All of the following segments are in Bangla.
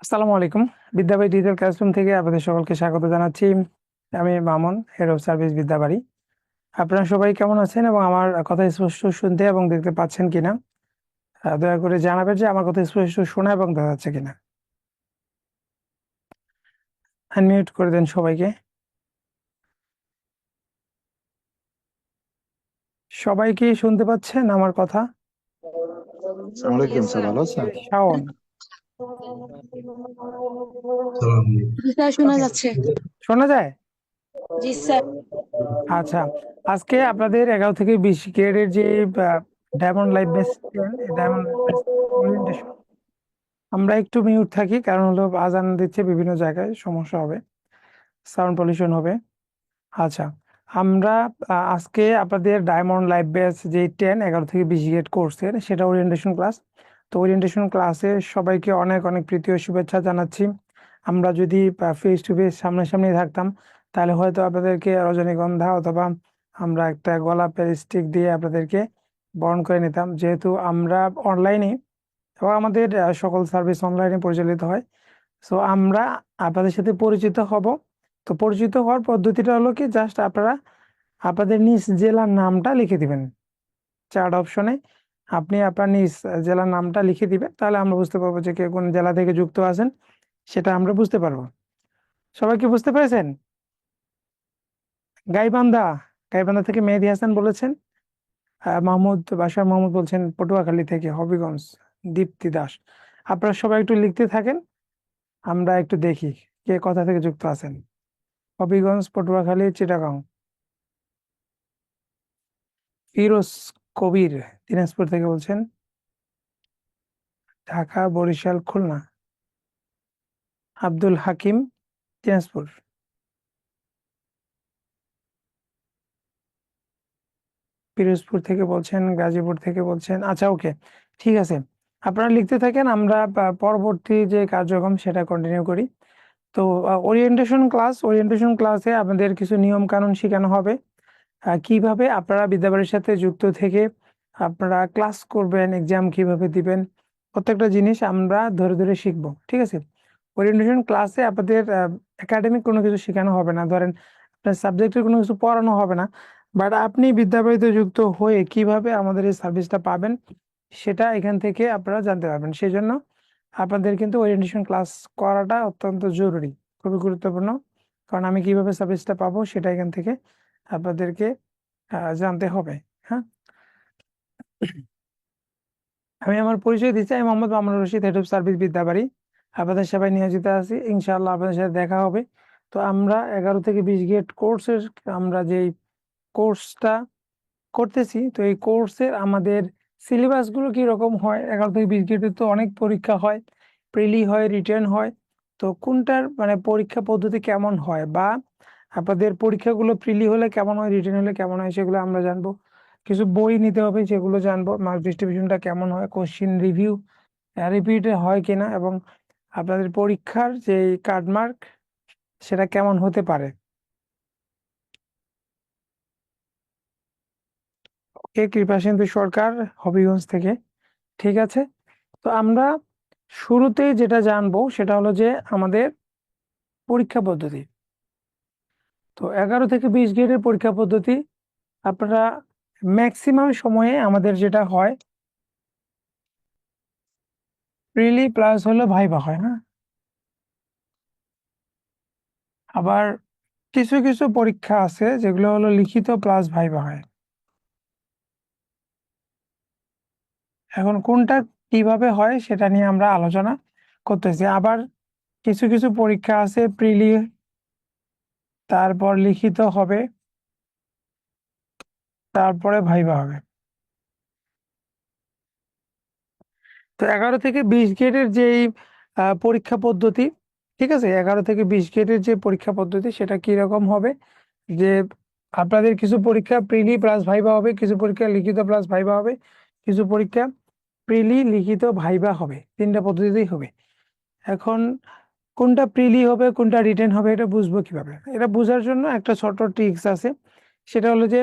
আসসালামু আলাইকুম। বিদ্যাবাড়ি ডিজিটাল ক্লাসরুম থেকে আপনাদের সকলকে স্বাগত জানাচ্ছি। আমি Mamun, head of service Bidyabari. আপনারা সবাই কেমন আছেন এবং আমার কথা স্পষ্ট শুনতে এবং দেখতে পাচ্ছেন কিনা দয়া করে জানাবেন যে আমার কথা স্পষ্ট শোনা এবং দেখা যাচ্ছে কিনা। আনমিউট করে দেন সবাইকে। সবাই কি শুনতে পাচ্ছেন আমার কথা? আসসালামু আলাইকুম স্যার, ভালো আছেন? শাওন। জি স্যার, শোনা ওকে, যাচ্ছে। শোনা যায়? জি স্যার। আচ্ছা, আজকে আপনাদের 11 থেকে 20 গ্রেডের যে diamond life base diamond life base orientation, আমরা একটু মিউট থাকি কারণ হলো আজান দিচ্ছে, বিভিন্ন জায়গায় সমস্যা হবে, সাউন্ড পলিউশন হবে। আচ্ছা, আমরা আজকে আপনাদের ডায়মন্ড লাইফ বেস যে 11 থেকে 20 গ্রেড কোর্সের সেটা ওরিয়েন্টেশন ক্লাস। তো ওরিয়েন্টেশন ক্লাসে সবাইকে অনেক অনেক প্রীতি ও শুভেচ্ছা জানাচ্ছি। আমরা যদি ফেস টু ফেস সামনাসামনি থাকতাম তাহলে হয়তো আপনাদেরকে রজনীগন্ধা অথবা আমরা একটা গোলাপের স্টিক দিয়ে আপনাদেরকে বরণ করে নিতাম। যেহেতু আমরা অনলাইনে এবং আমাদের সকল সার্ভিস অনলাইনে পরিচালিত হয়, সো আমরা আপনাদের সাথে পরিচিত হব। তো পরিচিত হওয়ার পদ্ধতিটা হলো কি, জাস্ট আপনারা আপনাদের নিজ জেলার নামটা লিখে দিবেন। চার্ট অপশনে আপনি আপনার নিজ জেলার নামটা লিখে দিবেন, তাহলে আমরা বুঝতে পারবো যে কে কোন জেলা থেকে যুক্ত আছেন, সেটা আমরা বুঝতে পারবো। সবাই কি বুঝতে পেরেছেন? গাইবান্ধা, গাইবান্ধা থেকে মেহেদী হাসান বলেছেন। মাহমুদ বাশার মাহমুদ বলছেন পটুয়াখালী থেকে। হবিগঞ্জ দীপ্তি দাস। আপনারা সবাই একটু লিখতে থাকেন, আমরা একটু দেখি কে কোথা থেকে যুক্ত আছেন। হবিগঞ্জ, পটুয়াখালী, চিটাগাং। ফিরোজ কবির দিনাজপুর থেকে বলছেন। ঢাকা, বরিশাল, খুলনা। আব্দুল হাকিম দিনাজপুর। পিরোজপুর থেকে বলছেন, গাজীপুর থেকে বলছেন। আচ্ছা, ওকে, ঠিক আছে, আপনারা লিখতে থাকেন, আমরা পরবর্তী যে কার্যক্রম সেটা কন্টিনিউ করি। তো ওরিয়েন্টেশন ক্লাসে আপনাদের কিছু নিয়ম কানুন শেখানো হবে। কিভাবে আপনারা বিদ্যালয়ের সাথে যুক্ত থেকে আপনারা ক্লাস করবেন, এক্সাম কিভাবে দিবেন, প্রত্যেকটা জিনিস আমরা ধরে ধরে শিখবো। ঠিক আছে? ওরিয়েন্টেশন ক্লাসে আপনাদের একাডেমিক কোনো কিছু শেখানো হবে না, ধরেন আপনার সাবজেক্টের কোনো কিছু পড়ানো হবে না, বাট আপনি বিদ্যালয়তে যুক্ত হয়ে কিভাবে আমাদের এই সার্ভিসটা পাবেন সেটা এখান থেকে আপনারা জানতে পারবেন। সেই জন্য আপনাদের কিন্তু ওরিয়েন্টেশন ক্লাস করাটা অত্যন্ত জরুরি, খুবই গুরুত্বপূর্ণ। কারণ আমি কিভাবে সার্ভিসটা পাবো সেটা এখান থেকে আপনাদেরকে জানতে হবে। হ্যাঁ, আমি আমার পরিচয় দিচ্ছি। আমি Mohammad Mamun Rashid, head of service Bidyabari. আপনাদের সবাই নিয়োজিত আছি, ইনশাআল্লাহ আপনাদের সাথে দেখা হবে। তো আমরা 11 থেকে 20 গ্রেড কোর্সের আমরা যেই কোর্সটা করতেছি, তো এই কোর্সের আমাদের সিলেবাস গুলো কি রকম হয়, 11 থেকে 20 গ্রেডের তো অনেক পরীক্ষা হয়, প্রিলি হয়, রিটেন হয়। তো কোনটার মানে পরীক্ষা পদ্ধতি কেমন হয়, বা আপনাদের পরীক্ষাগুলো প্রিলি হলে কেমন হয়, রিটেন হলে কেমন হয়, সেগুলো আমরা জানবো। কিছু বই নিতে হবে, সেগুলো জানবো। মার্ক ডিস্ট্রিবিউশনটা কেমন হয়, কোশ্চিন রিভিউ রিপিট হয় কিনা, এবং আপনাদের পরীক্ষার যে কার্ড মার্ক সেটা কেমন হতে পারে। কে কৃপাসিন্ধু সরকার, হবিগঞ্জ থেকে। ঠিক আছে, তো আমরা শুরুতেই যেটা জানবো সেটা হলো যে আমাদের পরীক্ষা পদ্ধতি। তো 11 থেকে 20 গ্রেডের পরীক্ষা পদ্ধতি আপনারা ম্যাক্সিমাম সময়ে আমাদের যেটা হয় প্রিলি প্লাস হলো ভাইভা হয়। হ্যাঁ, আবার কিছু কিছু পরীক্ষা আছে যেগুলো হলো লিখিত প্লাস ভাইভা হয়। এখন কোনটা কিভাবে হয় সেটা নিয়ে আমরা আলোচনা করতেছি। আবার কিছু কিছু পরীক্ষা আছে প্রিলি, তারপর লিখিত হবে, তারপরে ভাইভা হবে। তো 11 থেকে 20 গ্রেডের যে পরীক্ষা পদ্ধতি, ঠিক আছে, 11 থেকে 20 গ্রেডের যে পরীক্ষা পদ্ধতি সেটা কি রকম হবে, যে আপনাদের কিছু পরীক্ষা প্রিলি প্লাস ভাইভা হবে, কিছু পরীক্ষা লিখিত প্লাস ভাইভা হবে, কিছু পরীক্ষা প্রিলি লিখিত ভাইভা হবে, তিনটা পদ্ধতিতেই হবে। এখন কোনটা প্রিলি হবে কোনটা রিটেন হবে এটা বুঝবো কিভাবে? এটা বোঝার জন্য একটা ছোট ট্রিক্স আছে। সেটা হলো যে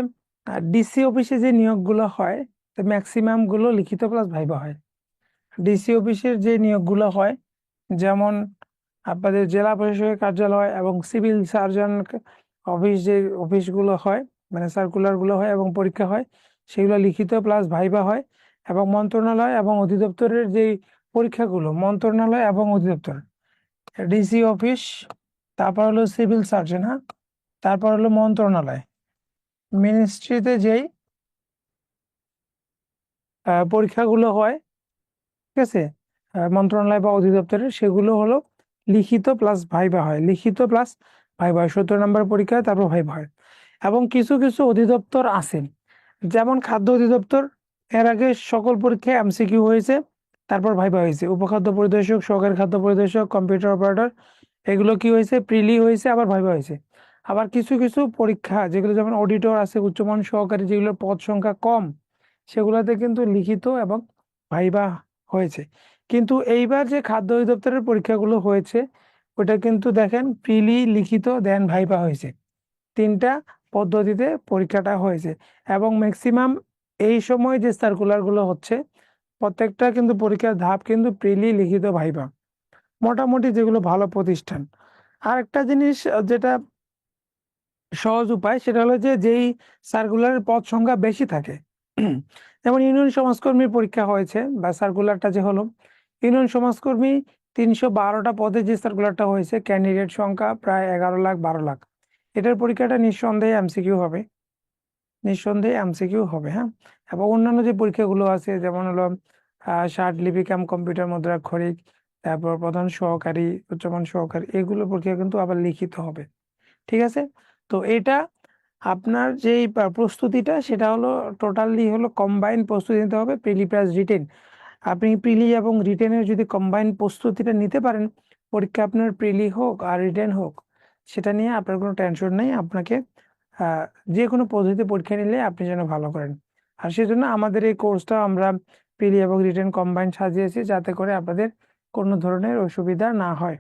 ডিসি অফিসে যে নিয়োগগুলো হয় ম্যাক্সিমাম গুলো লিখিত প্লাস ভাইভা হয়। ডিসি অফিসের যে নিয়োগগুলো হয় যেমন আপনাদের জেলা প্রশাসকের কার্যালয় এবং সিভিল সার্জন অফিস, যে অফিসগুলো হয় মানে সার্কুলারগুলো হয় এবং পরীক্ষা হয়, সেগুলো লিখিত প্লাস ভাইবা হয়। এবং মন্ত্রণালয় এবং অধিদপ্তরের যে পরীক্ষাগুলো, মন্ত্রণালয় এবং অধিদপ্তর, ডিসি অফিস, তারপর হলো সিভিল সার্জন, হ্যাঁ, তারপর হলো মন্ত্রণালয়, মিনিস্ট্রিতে যেই পরীক্ষাগুলো হয়, ঠিক আছে, মন্ত্রণালয় বা অধিদপ্তরের, সেগুলো হলো লিখিত প্লাস ভাইবা হয়, লিখিত প্লাস ভাইবা হয়, 70 নম্বর পরীক্ষা হয়, তারপর ভাইবা হয়। এবং কিছু কিছু অধিদপ্তর আছে, যেমন খাদ্য অধিদপ্তর, এর আগে সকল পরীক্ষায় এমসিকিউ হয়েছে, তারপর ভাইবা হয়েছে। উপখাদ্য পরিদর্শক, সহকারী খাদ্য পরিদর্শক, কম্পিউটার অপারেটর, এগুলো কি হয়েছে, প্রিলি হয়েছে, আবার ভাইবা হয়েছে। আবার কিছু কিছু পরীক্ষা যেগুলো যেমন অডিটর আছে, উচ্চমান সহকারী, যেগুলোর পদ সংখ্যা কম, সেগুলোতে কিন্তু লিখিত এবং ভাইবা হয়েছে। কিন্তু এইবার যে খাদ্য অধিদপ্তরের পরীক্ষাগুলো হয়েছে, ওটা কিন্তু দেখেন প্রিলি, লিখিত, দেন ভাইবা হয়েছে, 3টা পদ্ধতিতে পরীক্ষাটা হয়েছে। এবং ম্যাক্সিমাম এই সময় যে সার্কুলারগুলো হচ্ছে, প্রত্যেকটা কিন্তু পরীক্ষার ধাপ কিন্তু প্রিলি, লিখিত, ভাইবা, মোটামুটি যেগুলো ভালো প্রতিষ্ঠান। আর একটা জিনিস যেটা সহজ উপায়, সেটা হলো যে যেই সার্কুলারের পদ সংখ্যা বেশি থাকে, যেমন ইউনিয়ন সমাজকর্মীর পরীক্ষা হয়েছে বা সার্কুলারটা যে হলো, ইউনিয়ন সমাজকর্মী 312টা পদে যে সার্কুলারটা হয়েছে, ক্যান্ডিডেট সংখ্যা প্রায় 11 লাখ 12 লাখ, এটার পরীক্ষাটা নিঃসন্দেহে এমসিকিউ হবে, নিঃসন্দেহে এমসিকিউ হবে, হ্যাঁ। এবং অন্যান্য যে পরীক্ষাগুলো আছে, যেমন হলো ষাট লিপি কাম কম্পিউটার মুদ্রাক্ষরিক, তারপর প্রধান সহকারী, উচ্চমান সহকারী, এগুলো পরীক্ষা কিন্তু আবার লিখিত হবে, ঠিক আছে। তো এটা আপনার যেই প্রস্তুতিটা, সেটা হলো টোটালি হলো কম্বাইন প্রস্তুতি নিতে হবে, প্রিলি প্লাস রিটেন। আপনি প্রিলি এবং রিটেনের যদি কম্বাইন প্রস্তুতিটা নিতে পারেন, পরীক্ষা আপনার প্রিলি হোক আর রিটেন হোক, সেটা নিয়ে আপনার কোনো টেনশন নেই। আপনাকে আহ যে কোনো পদ্ধতিতে পরীক্ষা নিলে আপনি যেন ভালো করেন। আর সেজন্য আমাদের এই কোর্সটা আমরা প্রিলি এবং রিটেন কম্বাইন সাজিয়েছি, যাতে করে আপনাদের কোনো ধরনের অসুবিধা না হয়।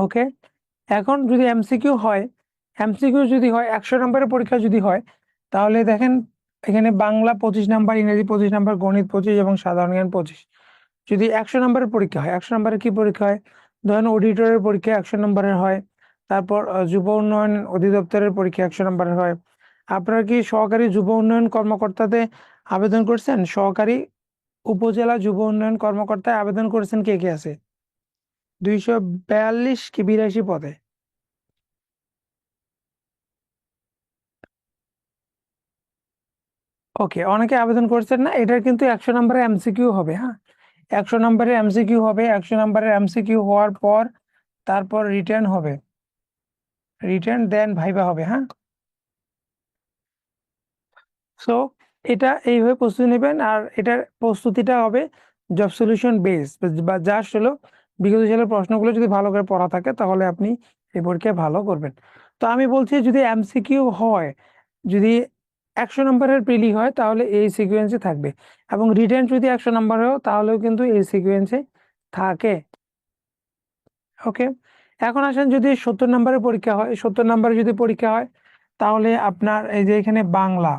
ওকে, এখন যদি এমসিকিউ হয়, এমসিকিউ যদি হয় 100 নম্বরের পরীক্ষা যদি হয়, তাহলে দেখেন এখানে বাংলা 25 নাম্বার, ইংরেজি 25 নাম্বার, গণিত 25 এবং সাধারণ জ্ঞান 25। যদি 100 নম্বরের পরীক্ষা হয়, 100 নম্বরের কি পরীক্ষা হয়, ধরেন অডিটরের পরীক্ষা 100 নম্বরের হয়, তারপর যুব উন্নয়ন অধিদপ্তরের পরীক্ষা 100 নম্বরের হয়। আপনারা কি সহকারী যুব উন্নয়ন কর্মকর্তাতে আবেদন করছেন? সহকারী উপজেলা যুব উন্নয়ন কর্মকর্তায় আবেদন করেছেন কে কে আছে? 242 কি 82 পদে। ওকে, অনেকে আবেদন করছেন না, এটার কিন্তু 100 নম্বরের এমসিকিউ হবে, হ্যাঁ, 100 নম্বরের এমসিকিউ হবে। 100 নম্বরের এমসিকিউ হওয়ার পর তারপর রিটার্ন হবে, রিটার্ন দেন ভাইবা হবে, হ্যাঁ। সো এটা এইভাবে প্রস্তুতি নেবেন, আর এটার প্রস্তুতিটা হবে জব সলিউশন বেস, বা জাস্ট হলো বিগত সালের প্রশ্নগুলো যদি ভালো করে পড়া থাকে, তাহলে আপনি এই পরীক্ষায় ভালো করবেন। তো আমি বলছি, যদি এমসিকিউ হয়, যদি 100 নম্বরের প্রিলি হয়, তাহলে এই সিকোয়েন্সে থাকবে, এবং রিটেন যদি 100 নম্বর হয়, তাহলেও কিন্তু এই সিকোয়েন্সে থাকে। ওকে, এখন আসেন যদি 70 নম্বরের পরীক্ষা হয়, 70 নম্বরের যদি পরীক্ষা হয়, তাহলে আপনার এই যে এখানে বাংলা,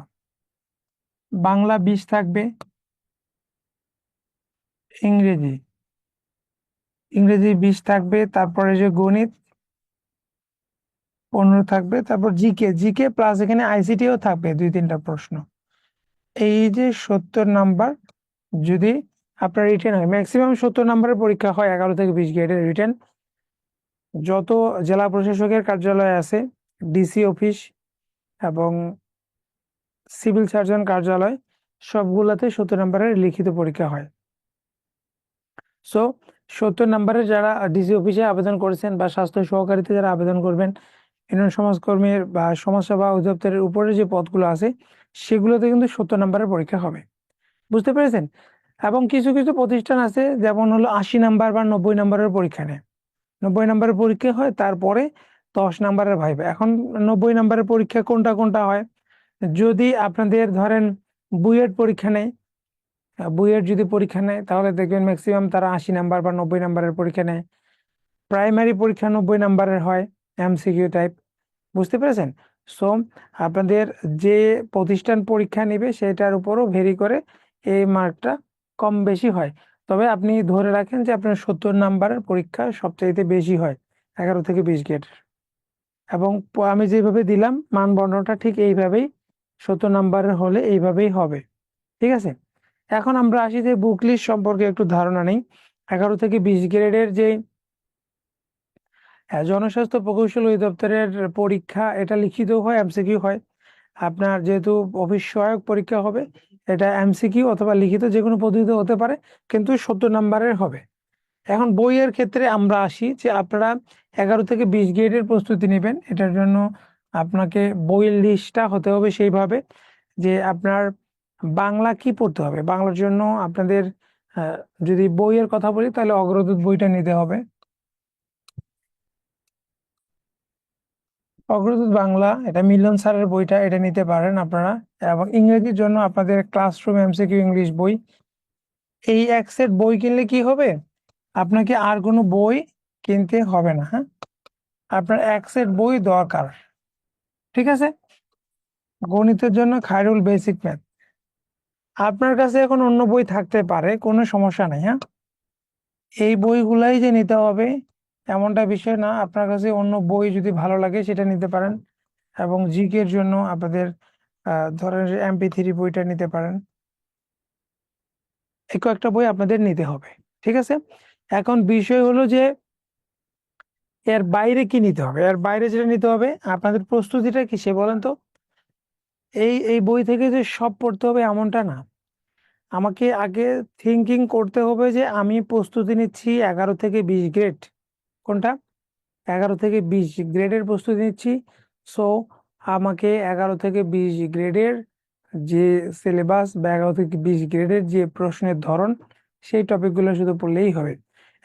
বাংলা 20 থাকবে, ইংরেজি, ইংরেজি 20 থাকবে, তারপরে যে গণিত 15 থাকবে, তারপর জিকে, জিকে প্লাস এখানে আইসিটিও থাকবে 2-3টা প্রশ্ন। এই যে 70 নাম্বার যদি আপনার রিটেন হয়, ম্যাক্সিমাম 70 নাম্বারের পরীক্ষা হয় 11 থেকে 20 গ্রেডের রিটেন। যত জেলা প্রশাসকের কার্যালয় আছে, ডিসি অফিস এবং সিভিল সার্জন কার্যালয়, সবগুলাতে 70 নাম্বারের লিখিত পরীক্ষা হয়। সো 70 নাম্বারের যারা ডিসি অফিসে আবেদন করেছেন, বা স্বাস্থ্য সহকারীতে যারা আবেদন করবেন, ইউনিয়ন সমাজকর্মীর বা সমাজসেবা অধিদপ্তরের উপরে যে পদগুলো আছে, সেগুলোতে কিন্তু 70 নাম্বারের পরীক্ষা হবে। বুঝতে পেরেছেন? এবং কিছু কিছু প্রতিষ্ঠান আছে, যেমন হলো 80 নাম্বার বা 90 নাম্বারের পরীক্ষা নেয়, 90 নাম্বারের পরীক্ষা হয়, তারপরে 10 নাম্বারের ভাইবা। এখন 90 নাম্বারের পরীক্ষা কোনটা কোনটা হয়, যদি আপনাদের ধরেন বুয়েট পরীক্ষা নেয়, বুয়েট যদি পরীক্ষা নেয়, তাহলে দেখবেন ম্যাক্সিমাম তারা 80 নাম্বার বা 90 নাম্বারের পরীক্ষা নেয়। প্রাইমারি পরীক্ষা 90 নাম্বারের হয়, এমসিকিউ টাইপ। বুঝতে পেরেছেন? সো আপনাদের যে প্রতিষ্ঠান পরীক্ষা নেবে, সেটার উপরও ভেরি করে এই মার্কটা কম বেশি হয়। তবে আপনি ধরে রাখেন যে আপনার 70 নাম্বারের পরীক্ষা সবচাইতে বেশি হয় 11 থেকে 20 গ্রেডের। এবং আমি যেভাবে দিলাম মানদণ্ডটা ঠিক এইভাবেই 70 নাম্বারের হলে এইভাবেই হবে। ঠিক আছে, এখন আমরা আসি যে বুক লিস্ট সম্পর্কে একটু ধারণা নেই। 11 থেকে 20 গ্রেডের যে জনস্বাস্থ্য প্রকৌশল অধিদপ্তরের পরীক্ষা, এটা লিখিত হয়, এমসিকিউ হয়। আপনার যেহেতু অফিস সহায়ক পরীক্ষা হবে, এটা এমসিকিউ অথবা লিখিত যে কোনো পদ্ধতিতে হতে পারে, কিন্তু 70 নাম্বারের হবে। এখন বইয়ের ক্ষেত্রে আমরা আসি যে আপনারা 11 থেকে 20 গ্রেডের প্রস্তুতি নেবেন, এটার জন্য আপনাকে বইয়ের লিস্টটা হতে হবে সেইভাবে যে আপনার বাংলা কি পড়তে হবে। বাংলার জন্য আপনাদের আহ, যদি বইয়ের কথা বলি তাহলে অগ্রদূত বইটা নিতে হবে। অগ্রদূত বাংলা, এটা মিলন স্যারের বইটা, এটা নিতে পারেন আপনারা। এবং ইংরেজির জন্য আপনাদের ক্লাসরুম এমসিকিউ ইংলিশ বই। এই এক সেট বই কিনলে কি হবে, আপনাকে আর কোনো বই কিনতে হবে না। হ্যাঁ, আপনার এক সেট বই দরকার। ঠিক আছে, গণিতের জন্য খায়রুল বেসিক ম্যাথ। আপনার কাছে এখন অন্য বই থাকতে পারে, কোনো সমস্যা নেই। হ্যাঁ, এই বইগুলাই যে নিতে হবে এমনটা বিষয় না, আপনার কাছে অন্য বই যদি ভালো লাগে সেটা নিতে পারেন। এবং জিকের জন্য আপনাদের ধরেন MP3 বইটা নিতে পারেন। এই কয়েকটা বই আপনাদের নিতে হবে। ঠিক আছে, এখন বিষয় হলো যে এর বাইরে কি নিতে হবে। এর বাইরে যেটা নিতে হবে, আপনাদের প্রস্তুতিটা কি সে বলেন তো। এই এই বই থেকে যে সব পড়তে হবে এমনটা না। আমাকে আগে থিঙ্কিং করতে হবে যে আমি প্রস্তুতি নিচ্ছি 11 থেকে 20 গ্রেড। কোনটা? 11 থেকে 20 গ্রেডের প্রস্তুতি নিচ্ছি। সো আমাকে 11 থেকে 20 গ্রেডের যে সিলেবাস বা 11 থেকে 20 গ্রেডের যে প্রশ্নের ধরন, সেই টপিকগুলো শুধু পড়লেই হবে।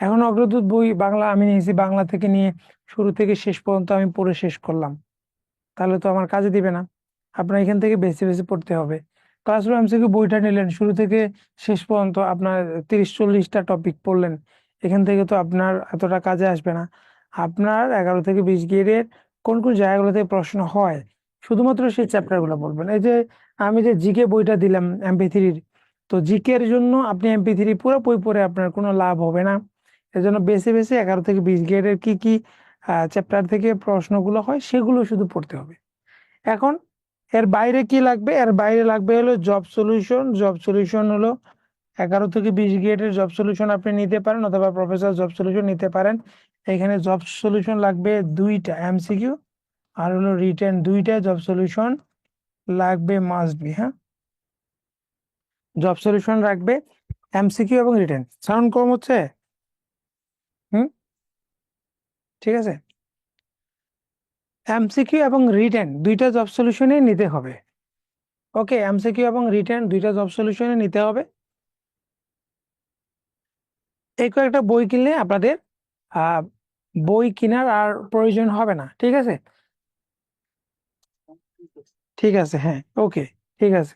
এখন অগ্রদূত বই বাংলা আমি নিয়েছি, বাংলা থেকে নিয়ে শুরু থেকে শেষ পর্যন্ত আমি পড়ে শেষ করলাম, তাহলে তো আমার কাজে দিবে না। আপনার এখান থেকে বেছে বেছে পড়তে হবে। ক্লাসরুম এমসিকিউ বইটা নিলেন, শুরু থেকে শেষ পর্যন্ত আপনার 30-40টা টপিক পড়লেন, এখান থেকে তো আপনার এতটা কাজে আসবে না। আপনার 11 থেকে 20 গ্রেডের কোন কোন জায়গাগুলোতে প্রশ্ন হয় শুধুমাত্র সেই চ্যাপ্টার গুলো বলবেন। এই যে আমি যে জিকে বইটা দিলাম MP3-র, তো জিকে এর জন্য আপনি MP3 পুরো বই পড়ে আপনার কোনো লাভ হবে না। এজন্য বেছে বেছে 11 থেকে 20 গ্রেডের কি কি চ্যাপ্টার থেকে প্রশ্নগুলো হয় সেগুলো শুধু পড়তে হবে। এখন এর বাইরে কি লাগবে, এর বাইরে লাগবে হলো জব সলিউশন। জব সলিউশন হলো 11 থেকে 20 গ্রেডের জব সলিউশন আপনি নিতে পারেন, অথবা প্রফেসর জব সলিউশন নিতে পারেন। এখানে জব সলিউশন লাগবে 2টা এমসিকিউ, আর হলো রিটেন 2টা জব সলিউশন লাগবে, মাস্ট বি। হ্যাঁ, জব সলিউশন রাখবে এমসিকিউ এবং রিটেন। সাউন্ড কম হচ্ছে? হুম, ঠিক আছে। এমসিকিউ এবং রিটেন 2টা জব সলিউশনে নিতে হবে। ওকে, এমসিকিউ এবং রিটেন 2টা জব সলিউশনে নিতে হবে। এই কয়েকটা বই কিনলে আপনাদের আহ বই কেনার আর প্রয়োজন হবে না। ঠিক আছে, ঠিক আছে, হ্যাঁ, ওকে, ঠিক আছে,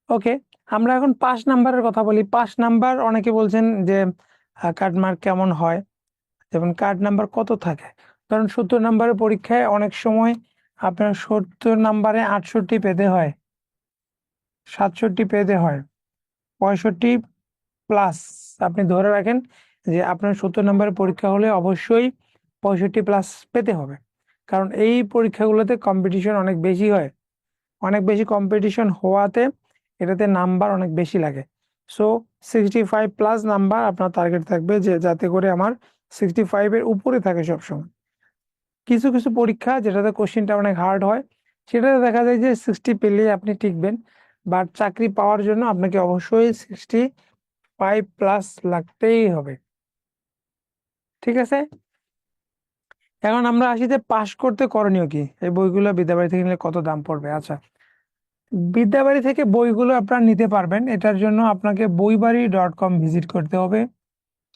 ওকে। আমরা এখন 5 নাম্বারের কথা বলি। 5 নাম্বার অনেকে বলছেন যে কাট মার্ক কেমন হয়, যেমন কাট নাম্বার কত থাকে। কারণ 70 নাম্বারের পরীক্ষায় অনেক সময় আপনার 70 নাম্বারে 68 পেতে হয়, 67 পেতে হয়, 65+। আপনি ধরে রাখেন যে আপনার 70 নম্বরের পরীক্ষা হলে অবশ্যই 65+ পেতে হবে। কারণ এই পরীক্ষাগুলোতে কম্পিটিশন অনেক বেশি হয়, অনেক বেশি কম্পিটিশন হওয়াতে এটাতে নাম্বার অনেক বেশি লাগে। সো 65+ নাম্বার আপনার টার্গেট থাকবে, যে যাতে করে আমার 65-এর উপরে থাকে সবসময়। কিছু কিছু পরীক্ষা যেটাতে কোশ্চেনটা অনেক হার্ড হয়, সেটাতে দেখা যায় যে 60 পেলে আপনি টিকবেন। বাট চাকরি পাওয়ার জন্য আপনাকে অবশ্যই 65+ লাগতেই হবে। ঠিক আছে, এখন আমরা আসি যে পাশ করতে করণীয় কি। এই বইগুলো বিদ্যাবাড়ি থেকে নিলে কত দাম পড়বে? আচ্ছা, বিদ্যাবাড়ি থেকে বইগুলো আপনারা নিতে পারবেন, এটার জন্য আপনাকে বইবাড়ি.com ভিজিট করতে হবে।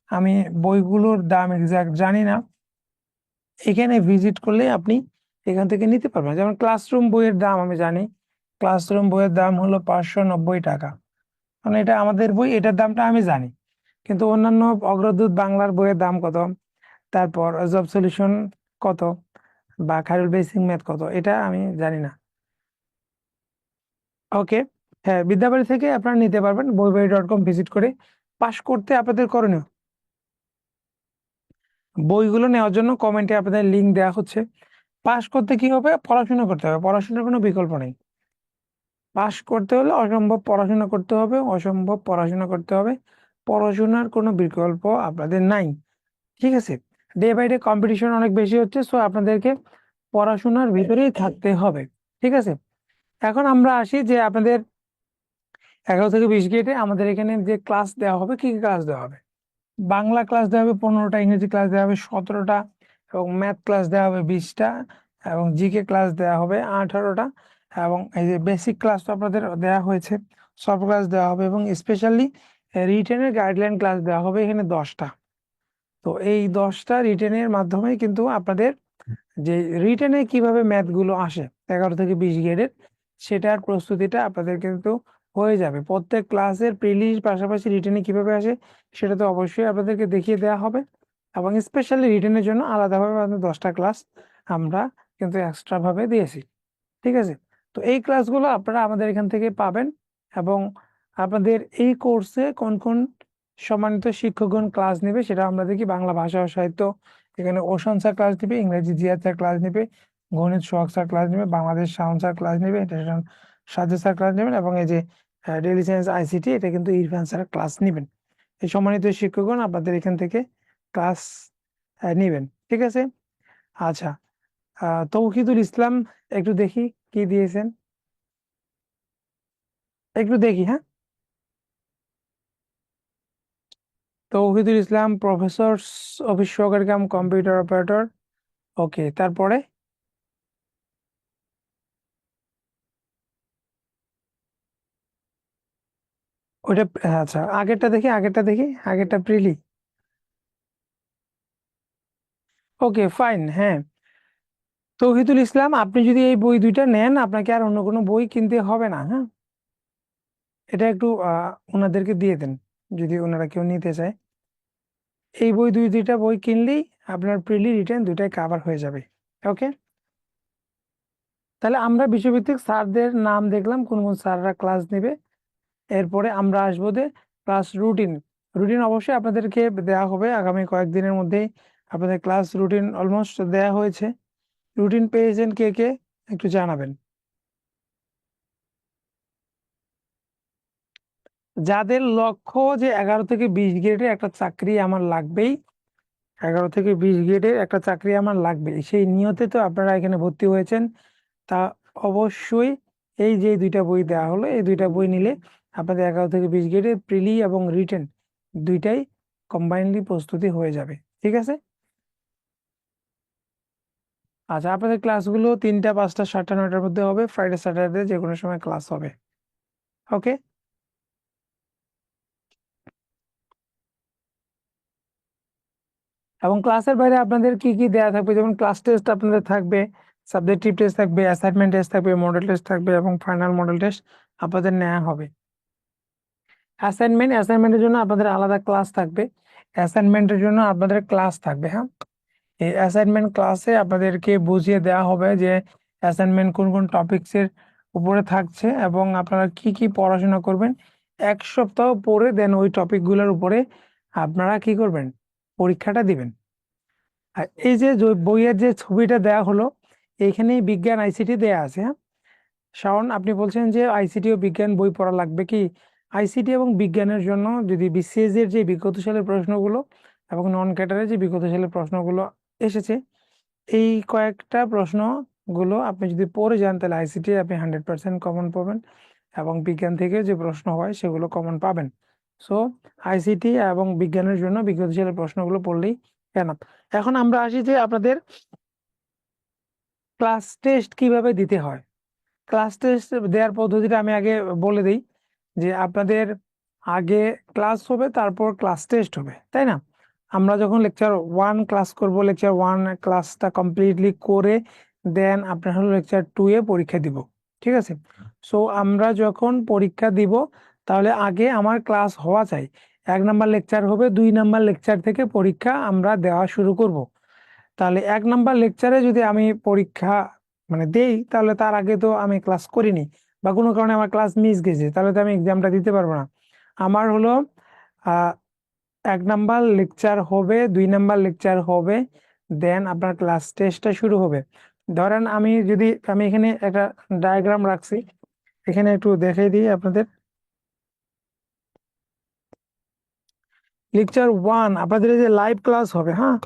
আমি বইগুলোর দাম এক্সাক্ট জানি না, এখানে ভিজিট করলে আপনি এখান থেকে নিতে পারবেন। যেমন ক্লাসরুম বইয়ের দাম আমি জানি, ক্লাসরুম বইয়ের দাম হলো 590 টাকা। মানে এটা আমাদের বই, এটার দামটা আমি জানি, কিন্তু অন্যান্য অগ্রদূত বাংলার বইয়ের দাম কত, তারপর জব সলিউশন কত, বা খায়রুল বেসিক ম্যাথ কত, এটা আমি জানি না। ওকে, হ্যাঁ, বিদ্যাবাড়ি থেকে আপনারা নিতে পারবেন বইবাড়ি.com ভিজিট করে। পাস করতে আপনাদের করণীয়, বইগুলো নেওয়ার জন্য কমেন্টে আপনাদের লিঙ্ক দেওয়া হচ্ছে। পাস করতে কি হবে? পড়াশোনা করতে হবে, পড়াশোনার কোনো বিকল্প নেই। পাস করতে হলে অসম্ভব পড়াশোনা করতে হবে, অসম্ভব পড়াশোনা করতে হবে, পড়াশোনার কোনো বিকল্প আপনাদের নাই। ঠিক আছে, ডে বাই ডে কম্পিটিশন অনেক বেশি হচ্ছে, সো আপনাদেরকে পড়াশোনার ভিতরেই থাকতে হবে। ঠিক আছে, এখন আমরা আসি যে আপনাদের 11 থেকে 20 গ্রেডে আমাদের এখানে যে ক্লাস দেওয়া হবে, কি কি ক্লাস দেওয়া হবে? বাংলা ক্লাস দেওয়া হবে 15টা, ইংরেজি ক্লাস দেওয়া হবে 17টা, এবং ম্যাথ ক্লাস দেওয়া হবে 20টা, এবং জিকে ক্লাস দেওয়া হবে 18টা, এবং এই যে বেসিক ক্লাস তো আপনাদের দেওয়া হয়েছে, সব ক্লাস দেওয়া হবে, এবং স্পেশালি রিটেনের গাইডলাইন ক্লাস দেওয়া হবে এখানে 10টা। তো এই 10টা রিটেনের মাধ্যমে কিন্তু আপনাদের যে রিটেনে কিভাবে ম্যাথ গুলো আসে 11 থেকে 20 গ্রেডের, সেটার প্রস্তুতিটা আপনাদের কিন্তু হয়ে যাবে। প্রত্যেক ক্লাসের প্রিলির পাশাপাশি রিটেনে কিভাবে আসে সেটা তো অবশ্যই আপনাদেরকে দেখিয়ে দেওয়া হবে, এবং স্পেশালি রিটেনের জন্য আলাদাভাবে আমাদের 10টা ক্লাস আমরা কিন্তু এক্সট্রা ভাবে দিয়েছি। ঠিক আছে, তো এই ক্লাসগুলো আপনারা আমাদের এখান থেকে পাবেন, এবং আপনাদের এই কোর্সে কোন কোন সম্মানিত শিক্ষকগণ ক্লাস নেবে সেটা আমরা দেখি। বাংলা ভাষা ও সাহিত্য এখানে ওশান স্যার ক্লাস নেবে, ইংরেজি জিয়াদ স্যার ক্লাস নেবে, গণিত সোহাগ স্যার ক্লাস নেবে, বাংলাদেশ শাওন স্যার ক্লাস নেবে, ইন্টারন্যাশনাল সাজ্জাদ স্যার ক্লাস নেবেন, এবং এই যে ডেইলি সায়েন্স আইসিটি এটা কিন্তু ইরফান স্যার ক্লাস নেবেন। এই সম্মানিত শিক্ষকগণ আপনাদের এখান থেকে ক্লাস নেবেন। ঠিক আছে, আচ্ছা, তৌহিদুল ইসলাম একটু দেখি কি দিয়েছেন, একটু দেখি। হ্যাঁ, তৌহিদুল ইসলাম প্রফেসর, অফিস সহকারী কাম কম্পিউটার অপারেটর। ওকে, তারপরে ওইটা, আচ্ছা আগেরটা দেখি, আগেরটা দেখি, আগেরটা প্রিলি। ওকে ফাইন, হ্যাঁ। তৌহিদুল ইসলাম, আপনি যদি এই বই দুইটা নেন আপনাকে আর অন্য কোনো বই কিনতে হবে না। হ্যাঁ, এটা একটু ওনাদেরকে দিয়ে দেন যদি ওনারা কেউ নিতে চায়। এই বই দুইটা বই কিনলেই আপনার প্রিলি রিটেন দুইটাই কাভার হয়ে যাবে। ওকে, তাহলে আমরা বিষয়ভিত্তিক স্যারদের নাম দেখলাম, কোন কোন স্যাররা ক্লাস নেবে। এরপরে আমরা আসবো যে ক্লাস রুটিন। রুটিন অবশ্যই আপনাদেরকে দেওয়া হবে আগামী কয়েকদিনের মধ্যেই। আপনাদের ক্লাস রুটিন অলমোস্ট দেওয়া হয়েছে। রুটিন পেয়েছেন কে কে একটু জানাবেন। যাদের লক্ষ্য যে 11 থেকে 20 গ্রেডের একটা চাকরি আমার লাগবেই, 11 থেকে 20 গ্রেডের একটা চাকরি আমার লাগবেই, সেই নিয়তে তো আপনারা এখানে ভর্তি হয়েছেন। তা অবশ্যই এই যে দুইটা বই দেওয়া হলো, এই দুইটা বই নিলে আপনাদের 11 থেকে 20 গ্রেডের প্রিলি এবং রিটেন দুইটাই কম্বাইনলি প্রস্তুতি হয়ে যাবে। ঠিক আছে, আচ্ছা, আপনাদের ক্লাসগুলো 3টা, 5টা, 7টা, 9টার মধ্যে হবে, ফ্রাইডে স্যাটারডে যে কোনো সময় ক্লাস হবে। ওকে, এবং ক্লাসের বাইরে আপনাদের কি কি দেওয়া থাকবে, যেমন ক্লাস টেস্ট আপনাদের থাকবে, সাবজেক্টিভ টেস্ট থাকবে, অ্যাসাইনমেন্ট টেস্ট থাকবে, মডেল টেস্ট থাকবে, এবং ফাইনাল মডেল টেস্ট আপনাদের নেওয়া হবে। অ্যাসাইনমেন্টের জন্য আপনাদের আলাদা ক্লাস থাকবে, অ্যাসাইনমেন্টের জন্য আপনাদের ক্লাস থাকবে। হ্যাঁ, এই অ্যাসাইনমেন্ট ক্লাসে আপনাদেরকে বুঝিয়ে দেওয়া হবে যে অ্যাসাইনমেন্ট কোন কোন টপিকসের উপরে থাকছে, এবং আপনারা কি কি পড়াশোনা করবেন 1 সপ্তাহ পরে, দেন ওই টপিকগুলোর উপরে আপনারা কি করবেন, পরীক্ষাটা দিবেন। আর এই যে বইয়ের যে ছবিটা দেওয়া হলো, এইখানেই বিজ্ঞান আইসিটি দেয়া আছে। হ্যাঁ, শাওন আপনি বলছেন যে আইসিটি ও বিজ্ঞান বই পড়া লাগবে কি? আইসিটি এবং বিজ্ঞানের জন্য যদি বিসিএস এর যে বিগত সালের প্রশ্নগুলো এবং নন ক্যাডারের যে বিগত সালের প্রশ্নগুলো এসেছে, এই কয়েকটা প্রশ্নগুলো আপনি যদি পড়ে যান তাহলে আইসিটি আপনি 100% কমন পাবেন, এবং বিজ্ঞান থেকে যে প্রশ্ন হয় সেগুলো কমন পাবেন। সো আইসিটি এবং বিজ্ঞানের জন্য বিগত সালের প্রশ্নগুলো পড়লেই কেন। এখন আমরা আসি যে আপনাদের ক্লাস টেস্ট কিভাবে দিতে হয়। ক্লাস টেস্ট দেওয়ার পদ্ধতিটা আমি আগে বলে দিই, যে আপনাদের আগে ক্লাস হবে, তারপর ক্লাস টেস্ট হবে, তাই না? আমরা যখন লেকচার 1 ক্লাস করব, লেকচার 1 ক্লাসটা কমপ্লিটলি করে দেন আপনার হলো লেকচার 2 এ পরীক্ষা দিব। ঠিক আছে, সো আমরা যখন পরীক্ষা দিব তাহলে আগে আমার ক্লাস হওয়া চাই। 1 নাম্বার লেকচার হবে, 2 নাম্বার লেকচার থেকে পরীক্ষা আমরা দেওয়া শুরু করব। তাহলে 1 নাম্বার লেকচারে যদি আমি পরীক্ষা মানে দেই, তাহলে তার আগে তো আমি ক্লাস করিনি, বা কোনো কারণে আমার ক্লাস মিস গেছে, তাহলে তো আমি এক্সামটা দিতে পারবো না। আমার হলো 1 নাম্বার লেকচার হবে, 2 নাম্বার লেকচার হবে, দেন আপনার ক্লাস টেস্টটা শুরু হবে। ধরেন আমি এখানে একটা ডায়াগ্রাম রাখছি, এখানে একটু দেখিয়ে দিই আপনাদের। লেকচার 1 আপনাদের এই যে লাইভ ক্লাস হবে, হ্যাঁ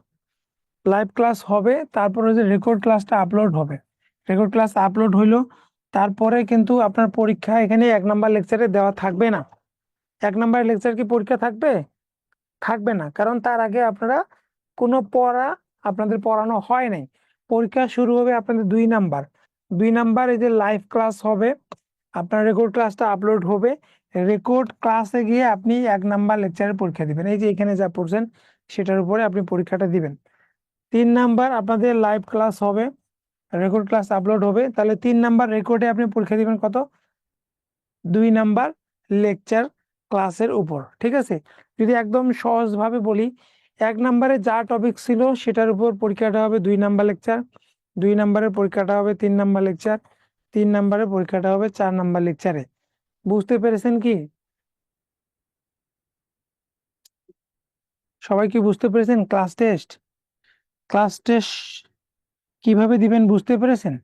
লাইভ ক্লাস হবে, তারপরে যে রেকর্ড ক্লাসটা আপলোড হবে। রেকর্ড ক্লাস আপলোড হইলো, তারপরে কিন্তু আপনার পরীক্ষা এখানে 1 নাম্বার লেকচারে দেওয়া থাকবে না। 1 নাম্বার লেকচার কি পরীক্ষা থাকবে? থাকবে না, কারণ তার আগে আপনারা কোনো আপনাদের পড়ানো হয় নাই। পরীক্ষা শুরু হবে আপনাদের 2 নাম্বার। 2 নাম্বার এই যে লাইভ ক্লাস হবে, আপনার রেকর্ড ক্লাসটা আপলোড হবে। রেকর্ড ক্লাসে গিয়ে আপনি 1 নাম্বার লেকচারের পরীক্ষা দিবেন, এই যে এখানে যা পড়ছেন সেটার উপরে আপনি পরীক্ষাটা দিবেন। 3 নাম্বার আপনাদের লাইভ ক্লাস হবে, রেকর্ড ক্লাস আপলোড হবে, তাহলে 3 নাম্বার রেকর্ডে আপনি পরীক্ষা দিবেন কত? 2 নাম্বার লেকচার ক্লাসের উপর, ঠিক আছে। যদি একদম সহজ ভাবে বলি, 1 নাম্বারে যা টপিক ছিল সেটার উপর পরীক্ষাটা হবে 2 নাম্বার লেকচার, 2 নাম্বারের পরীক্ষাটা হবে 3 নাম্বার লেকচার, 3 নাম্বারের পরীক্ষাটা হবে 4 নাম্বার লেকচারে। বুঝতে পেরেছেন কি? সবাই কি বুঝতে পেরেছেন? ক্লাস টেস্ট কিভাবে দিবেন বুঝতে পেরেছেন?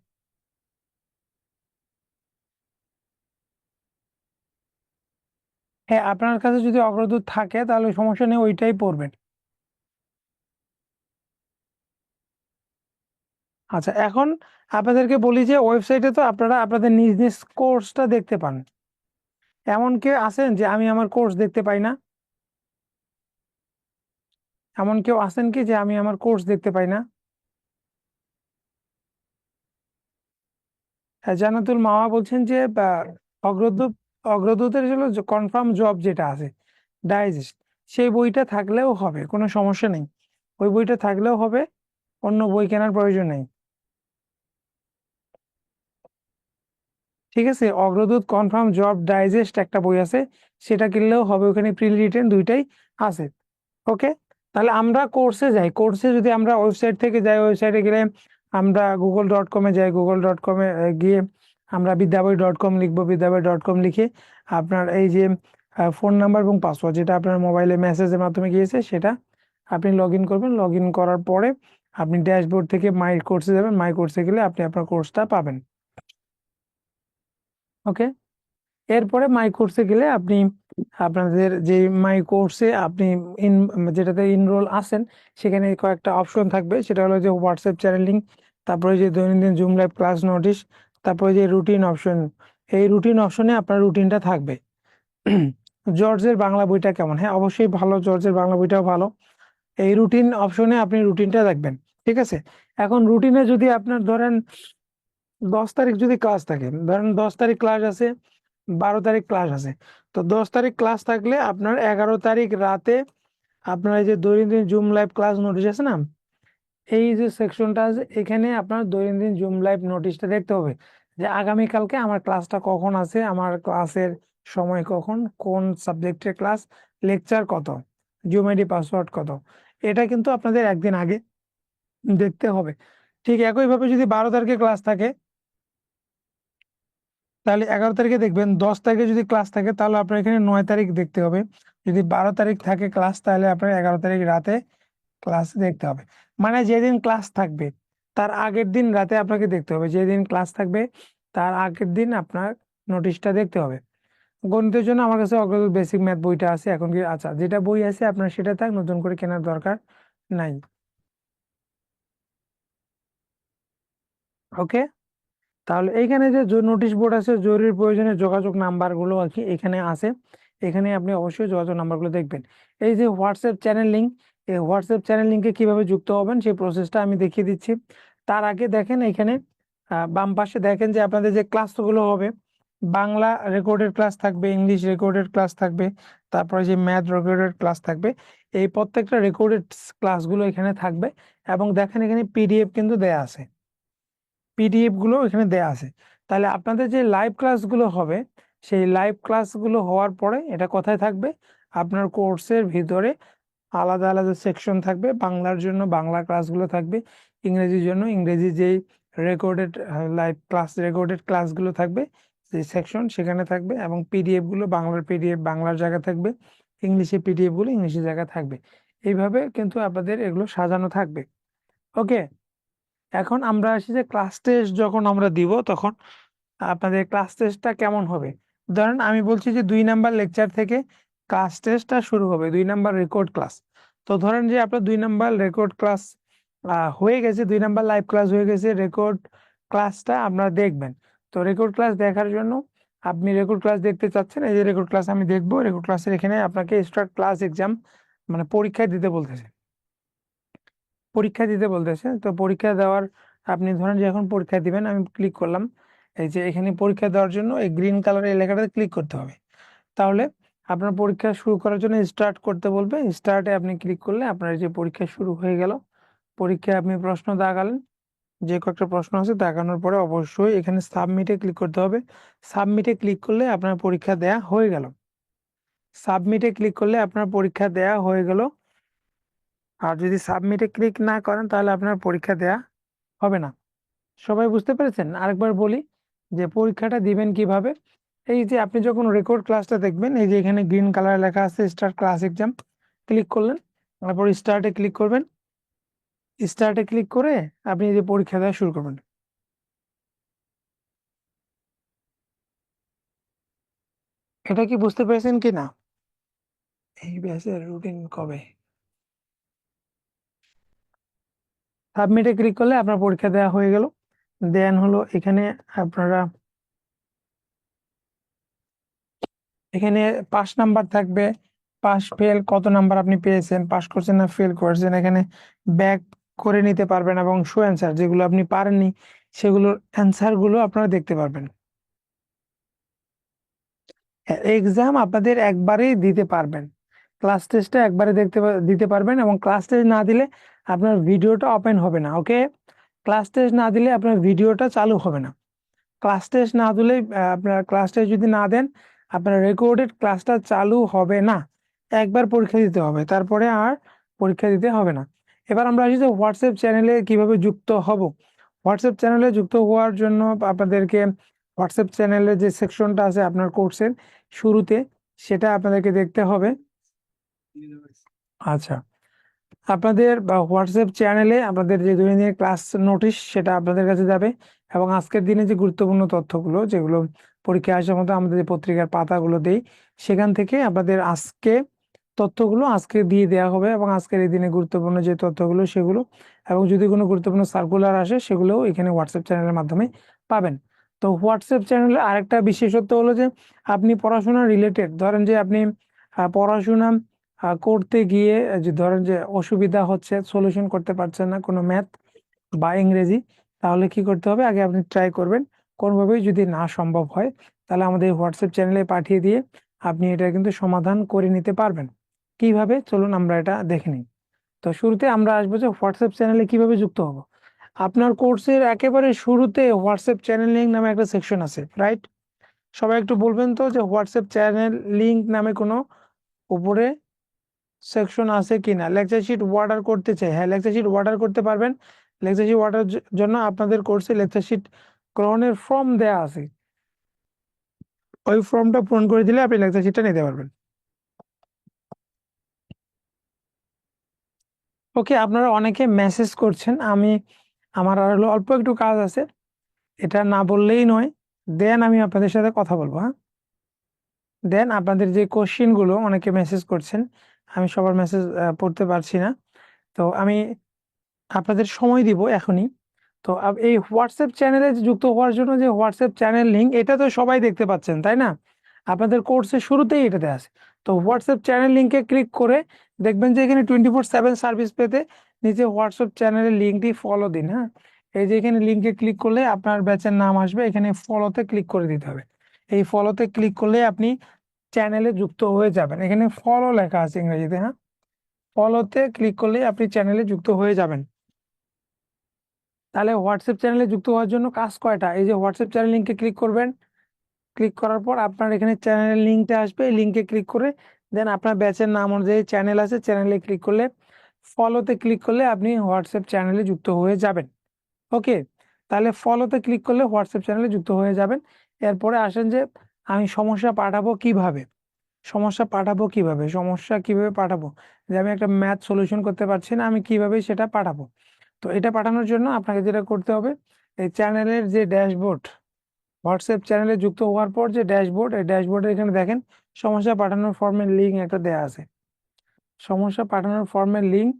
হ্যাঁ, আপনার কাছে যদি অগ্রদূত থাকে তাহলে সমস্যা নেই, ওইটাই পড়বেন। আচ্ছা, এখন আপনাদেরকে বলি যে ওয়েবসাইটে তো আপনারা আপনাদের নিজ নিজ কোর্সটা দেখতে পান। এমন কেউ আছেন যে আমি আমার কোর্স দেখতে পাই না? এমন কেউ আছেন কি যে আমি আমার কোর্স দেখতে পাই না? হ্যাঁ, জান্নাতুল মাওয়া বলছেন যে অগ্রদূত অগ্রদূতের হলো কনফার্ম জব যেটা আছে ডাইজেস্ট, সেই বইটা থাকলেও হবে, কোনো সমস্যা নেই। ওই বইটা থাকলেও হবে, অন্য বই কেনার প্রয়োজন নেই। ঠিক আছে, অগ্রদূত কনফার্ম জব ডাইজেস্ট একটা বই আছে, সেটা কিনলেও হবে, ওখানে প্রি রিটেন দুইটাই আছে। ওকে, তাহলে আমরা কোর্সে যাই। কোর্সে যদি আমরা ওয়েবসাইট থেকে যাই, ওয়েবসাইটে গেলে আমরা google.com-এ যাই, google.com-এ গিয়ে আমরা বিদ্যাবই.com লিখবো। বিদ্যাবই.com লিখে আপনার এই যে ফোন নাম্বার এবং পাসওয়ার্ড যেটা আপনার মোবাইলে মেসেজের মাধ্যমে গিয়েছে সেটা আপনি লগ ইন করবেন। লগ ইন করার পরে আপনি ড্যাশবোর্ড থেকে মাই কোর্সে যাবেন, মাই কোর্সে গেলে আপনি আপনার কোর্সটা পাবেন। ওকে, এরপরে মাই কোর্সে গেলে আপনি আপনাদের যে মাই কোর্সে আপনি ইন যেটাতে ইনরোল আছেন সেখানে কয়েকটা অপশন থাকবে, সেটা হলো যে হোয়াটসঅ্যাপ চ্যানেল লিঙ্ক, তারপরে যে দৈনন্দিন জুম লাইভ ক্লাস নোটিশ, তারপরে যে রুটিন অপশন। এই রুটিন অপশনে আপনার রুটিনটা থাকবে। জর্জের বাংলা বইটা কেমন? হ্যাঁ, অবশ্যই ভালো, জর্জের বাংলা বইটাও ভালো। এই রুটিন অপশনে আপনি রুটিনটা দেখবেন, ঠিক আছে। এখন রুটিনে যদি আপনার ধরেন 10 তারিখ যদি ক্লাস থাকে, ধরেন 10 তারিখ ক্লাস আছে, 12 তারিখ ক্লাস আছে, তো 10 তারিখ ক্লাস থাকলে আপনার 11 তারিখ রাতে আপনার এই যে দৈনন্দিন জুম লাইভ ক্লাস নোটিশ আছে না, এই যে সেকশনটা আছে এখানে আপনার দৈনন্দিন জুম লাইভ নোটিশটা দেখতে হবে যে আগামীকালকে আমার ক্লাসটা কখন আছে, আমার ক্লাসের সময় কখন, কোন সাবজেক্টের ক্লাস, লেকচার কত, জিওমেট্রি পাসওয়ার্ড কত। এটা কিন্তু আপনাদের একদিন আগে দেখতে হবে। ঠিক একইভাবে যদি 12 তারিখে ক্লাস থাকে তাহলে 11 তারিখে দেখবেন। 10 তারিখে যদি ক্লাস থাকে তাহলে আপনার এখানে 9 তারিখ দেখতে হবে। যদি 12 তারিখ থাকে ক্লাস তাহলে আপনার 11 তারিখ রাতে ক্লাস দেখতে হবে। মানে যেদিন ক্লাস থাকবে তার আগের দিন রাতে আপনাকে দেখতে হবে, যেদিন ক্লাস থাকবে তার আগের দিন আপনার নোটিশটা দেখতে হবে। গণিতের জন্য আমার কাছে অগ্রদূত বেসিক ম্যাথ বইটা আছে এখন কি, আচ্ছা যেটা বই আছে আপনার সেটা থাক, নতুন করে কেনার দরকার নাই। ওকে, তাহলে এইখানে যে নোটিশ বোর্ড আছে, জরুরি প্রয়োজনে যোগাযোগ নাম্বার গুলো আর কি এখানে আছে, এখানে আপনি অবশ্যই যোগাযোগ নাম্বারগুলো দেখবেন। এই যে হোয়াটসঅ্যাপ চ্যানেল লিঙ্ক, এই হোয়াটসঅ্যাপ চ্যানেল লিঙ্কে কিভাবে যুক্ত হবেন সেই প্রসেসটা আমি দেখিয়ে দিচ্ছি। তার আগে দেখেন এখানে বাম পাশে দেখেন যে আপনাদের যে ক্লাসগুলো হবে, বাংলা রেকর্ডেড ক্লাস থাকবে, ইংলিশ রেকর্ডেড ক্লাস থাকবে, তারপরে যে ম্যাথ রেকর্ডেড ক্লাস থাকবে। এই প্রত্যেকটা রেকর্ডেড ক্লাসগুলো এখানে থাকবে, এবং দেখেন এখানে পিডিএফ কিন্তু দেয়া আছে, পিডিএফ গুলো এখানে দেয়া আছে। তাহলে আপনাদের যে লাইভ ক্লাসগুলো হবে সেই লাইভ ক্লাসগুলো হওয়ার পরে এটা কোথায় থাকবে? আপনার কোর্সের ভিতরে আলাদা আলাদা সেকশন থাকবে। বাংলার জন্য বাংলা ক্লাসগুলো থাকবে, ইংরেজির জন্য ইংরেজি যেই রেকর্ডেড লাইভ ক্লাস রেকর্ডেড ক্লাসগুলো থাকবে যে সেকশন সেখানে থাকবে, এবং পিডিএফ গুলো বাংলার পিডিএফ বাংলার জায়গা থাকবে, ইংলিশে পিডিএফ গুলো ইংলিশের জায়গা থাকবে। এইভাবে কিন্তু আপনাদের এগুলো সাজানো থাকবে। ওকে, এখন আমরা আসি যে ক্লাস টেস্ট যখন আমরা দিব তখন আপনাদের ক্লাস টেস্টটা কেমন হবে। ধরেন আমি বলছি যে 2 নাম্বার লেকচার থেকে ক্লাস টেস্টটা শুরু হবে, 2 নাম্বার রেকর্ড ক্লাস। তো ধরেন যে আপনার 2 নাম্বার রেকর্ড ক্লাস হয়ে গেছে, 2 নাম্বার লাইভ ক্লাস হয়ে গেছে, রেকর্ড ক্লাসটা আপনারা দেখবেন। তো রেকর্ড ক্লাস দেখার জন্য আপনি রেকর্ড ক্লাস দেখতে চাচ্ছেন, এই যে রেকর্ড ক্লাস আমি দেখবো। রেকর্ড ক্লাসের এখানে আপনাকে স্টার্ট ক্লাস এক্সাম, মানে পরীক্ষা দিতে বলতেছে, পরীক্ষা দিতে বলতেছে। তো পরীক্ষা দেওয়ার, আপনি ধরেন যে এখন পরীক্ষা দিবেন, আমি ক্লিক করলাম, এই যে এখানে পরীক্ষা দেওয়ার জন্য এই গ্রিন কালারের এলাকাটাতে ক্লিক করতে হবে। তাহলে আপনার পরীক্ষা শুরু করার জন্য স্টার্ট করতে বলবে, স্টার্টে আপনি ক্লিক করলে আপনার এই যে পরীক্ষা শুরু হয়ে গেল। পরীক্ষায় আপনি প্রশ্ন দাগালেন, যে কয়েকটা প্রশ্ন আছে দাগানোর পরে অবশ্যই এখানে সাবমিটে ক্লিক করতে হবে। সাবমিটে ক্লিক করলে আপনার পরীক্ষা দেয়া হয়ে গেল। সাবমিটে ক্লিক করলে আপনার পরীক্ষা দেয়া হয়ে গেল। আর যদি সাবমিটে ক্লিক না করেন তাহলে আপনার পরীক্ষা দেয়া হবে না। সবাই বুঝতে পেরেছেন? আরেকবার বলি যে পরীক্ষাটা দিবেন কিভাবে। এই যে আপনি যখন রেকর্ড ক্লাসটা দেখবেন, এই যে এখানে গ্রিন কালার লেখা আছে স্টার্ট ক্লাস এক্সাম, ক্লিক করলেন, তারপর স্টার্টে ক্লিক করবেন। স্টার্টে ক্লিক করে আপনি এই যে পরীক্ষা দেওয়া শুরু করবেন। এটা কি বুঝতে পেরেছেন কি না? এই ব্যাচের রুটিন কবে? সাবমিটে ক্লিক করলে আপনার পরীক্ষা দেওয়া হয়ে গেল। দেন হলো এখানে আপনারা, এখানে 5 নাম্বার থাকবে, পাস ফেল কত নাম্বার আপনি পেয়েছেন, পাস করছেন না ফেল করছেন, এখানে ব্যাক করে নিতে পারবেন, এবং শো অ্যান্সার যেগুলো আপনি পারেননি সেগুলোর অ্যান্সার গুলো আপনারা দেখতে পারবেন। এক্সাম আপনাদের একবারেই দিতে পারবেন, ক্লাস টেস্টটা একবারে দিতে পারবেন, এবং ক্লাস টেস্ট না দিলে আপনার ভিডিওটা ওপেন হবে না। ওকে, ক্লাস টেস্ট না দিলে আপনার ভিডিওটা চালু হবে না। ক্লাস টেস্ট না দিলে আপনার ক্লাস টেস্ট যদি না দেন আপনার রেকর্ডেড ক্লাসটা চালু হবে না। একবার পরীক্ষা দিতে হবে, তারপরে আর পরীক্ষা দিতে হবে না। এবার আমরা আসি যে হোয়াটসঅ্যাপ চ্যানেলে কিভাবে যুক্ত হব। হোয়াটসঅ্যাপ চ্যানেলে যুক্ত হওয়ার জন্য আপনাদেরকে হোয়াটসঅ্যাপ চ্যানেলের যে সেকশনটা আছে আপনার কোর্সের শুরুতে, সেটা আপনাদেরকে দেখতে হবে। আচ্ছা, আপনাদের বা হোয়াটসঅ্যাপ চ্যানেলে আপনাদের যে দৈনন্দিন ক্লাস নোটিশ সেটা আপনাদের কাছে যাবে, এবং আজকের দিনে যে গুরুত্বপূর্ণ তথ্যগুলো যেগুলো পরীক্ষায় আসার মতো আমাদের যে পত্রিকার পাতাগুলো দেই, সেখান থেকে আপনাদের আজকে তথ্যগুলো আজকে দিয়ে দেওয়া হবে, এবং আজকের এই দিনে গুরুত্বপূর্ণ যে তথ্যগুলো সেগুলো, এবং যদি কোনো গুরুত্বপূর্ণ সার্কুলার আসে সেগুলোও এখানে হোয়াটসঅ্যাপ চ্যানেলের মাধ্যমে পাবেন। তো হোয়াটসঅ্যাপ চ্যানেলের আরেকটা বিশেষত্ব হলো যে আপনি পড়াশোনা রিলেটেড, ধরেন যে আপনি পড়াশোনা করতে গিয়ে যে ধরেন যে অসুবিধা হচ্ছে, সলিউশন করতে পারছেন না কোনো ম্যাথ বা ইংরেজি, তাহলে কি করতে হবে, আগে আপনি ট্রাই করবেন। কোনোভাবেই যদি না সম্ভব হয় তাহলে আমাদের হোয়াটসঅ্যাপ চ্যানেলে পাঠিয়ে দিয়ে আপনি এটা কিন্তু সমাধান করে নিতে পারবেন। কিভাবে, চলুন আমরা এটা দেখে নিই। তো শুরুতে আমরা আসবো যে হোয়াটসঅ্যাপ চ্যানেলে কিভাবে যুক্ত হব। আপনার কোর্সের একেবারে শুরুতে হোয়াটসঅ্যাপ চ্যানেল লিঙ্ক নামে একটা সেকশন আছে, রাইট? সবাই একটু বলবেন তো যে হোয়াটসঅ্যাপ চ্যানেল লিঙ্ক নামে কোনো উপরে সেকশন আছে কিনা। লেকচার শিট অর্ডার করতে চাই, হ্যাঁ লেকচার শিট অর্ডার করতে পারবেন। লেকচার শিট অর্ডার জন্য আপনাদের কোর্সে লেকচার শিট গ্রহণের ফর্ম দেয়া আছে, ওই ফর্মটা পূরণ করে দিলে আপনি লেকচার শিটটা নিতে পারবেন। ওকে, আপনারা অনেকে মেসেজ করছেন, আমার আর হলো অল্প একটু কাজ আছে, এটা না বললেই নয়। দেন আমি আপনাদের সাথে কথা বলবো, হ্যাঁ। দেন আপনাদের যে কোশ্চেন গুলো অনেকে মেসেজ করছেন, আমি সবার মেসেজ পড়তে পারছি না, তো আমি আপনাদের সময় দিব এখনই। তো এই হোয়াটসঅ্যাপ চ্যানেলে যুক্ত হওয়ার জন্য যে হোয়াটসঅ্যাপ চ্যানেল লিঙ্ক, এটা তো সবাই দেখতে পাচ্ছেন তাই না? আপনাদের কোর্সের শুরুতেই এটাতে আছে। তো হোয়াটসঅ্যাপ চ্যানেল লিঙ্কে ক্লিক করে দেখবেন যে এখানে 24/7 সার্ভিস পেতে নিচে হোয়াটসঅ্যাপ চ্যানেলের লিঙ্কটি ফলো দিন, হ্যাঁ। এই যে এখানে লিঙ্কে ক্লিক করলে আপনার ব্যাচের নাম আসবে, এখানে ফলোতে ক্লিক করে দিতে হবে। এই ফলোতে ক্লিক করলে আপনি চ্যানেলে যুক্ত হয়ে যাবেন। এখানে ফলো লেখা আছে ইংরেজিতে, হ্যাঁ। ফলোতে ক্লিক করলে আপনি চ্যানেলে যুক্ত হয়ে যাবেন। তাহলে হোয়াটসঅ্যাপ চ্যানেলে যুক্ত হওয়ার জন্য কাজ কয়টা, এই যে হোয়াটসঅ্যাপ চ্যানেল লিঙ্কে ক্লিক করবেন, ক্লিক করার পর আপনার এখানে চ্যানেলের লিঙ্কটা আসবে, এই লিঙ্কে ক্লিক করে দেন আপনার ব্যাচের নাম অনুযায়ী চ্যানেল আছে, চ্যানেলে ক্লিক করলে ফলোতে ক্লিক করলে আপনি হোয়াটসঅ্যাপ চ্যানেলে যুক্ত হয়ে যাবেন। ওকে, তাহলে ফলোতে ক্লিক করলে হোয়াটসঅ্যাপ চ্যানেলে যুক্ত হয়ে যাবেন। এরপরে আসেন যে আমি সমস্যা পাঠাবো কিভাবে, সমস্যা পাঠাবো, যে আমি একটা ম্যাথ সলিউশন করতে পারছি না, আমি কিভাবে সেটা পাঠাবো। তো এটা পাঠানোর জন্য আপনাকে যেটা করতে হবে, এই চ্যানেলের যে ড্যাশবোর্ড, হোয়াটসঅ্যাপ চ্যানেলে যুক্ত হওয়ার পর যে ড্যাশবোর্ড, এই ড্যাশবোর্ডের এখানে দেখেন সমস্যা পাঠানোর ফর্মের লিঙ্ক একটা দেয়া আছে, সমস্যা পাঠানোর ফর্মের লিঙ্ক,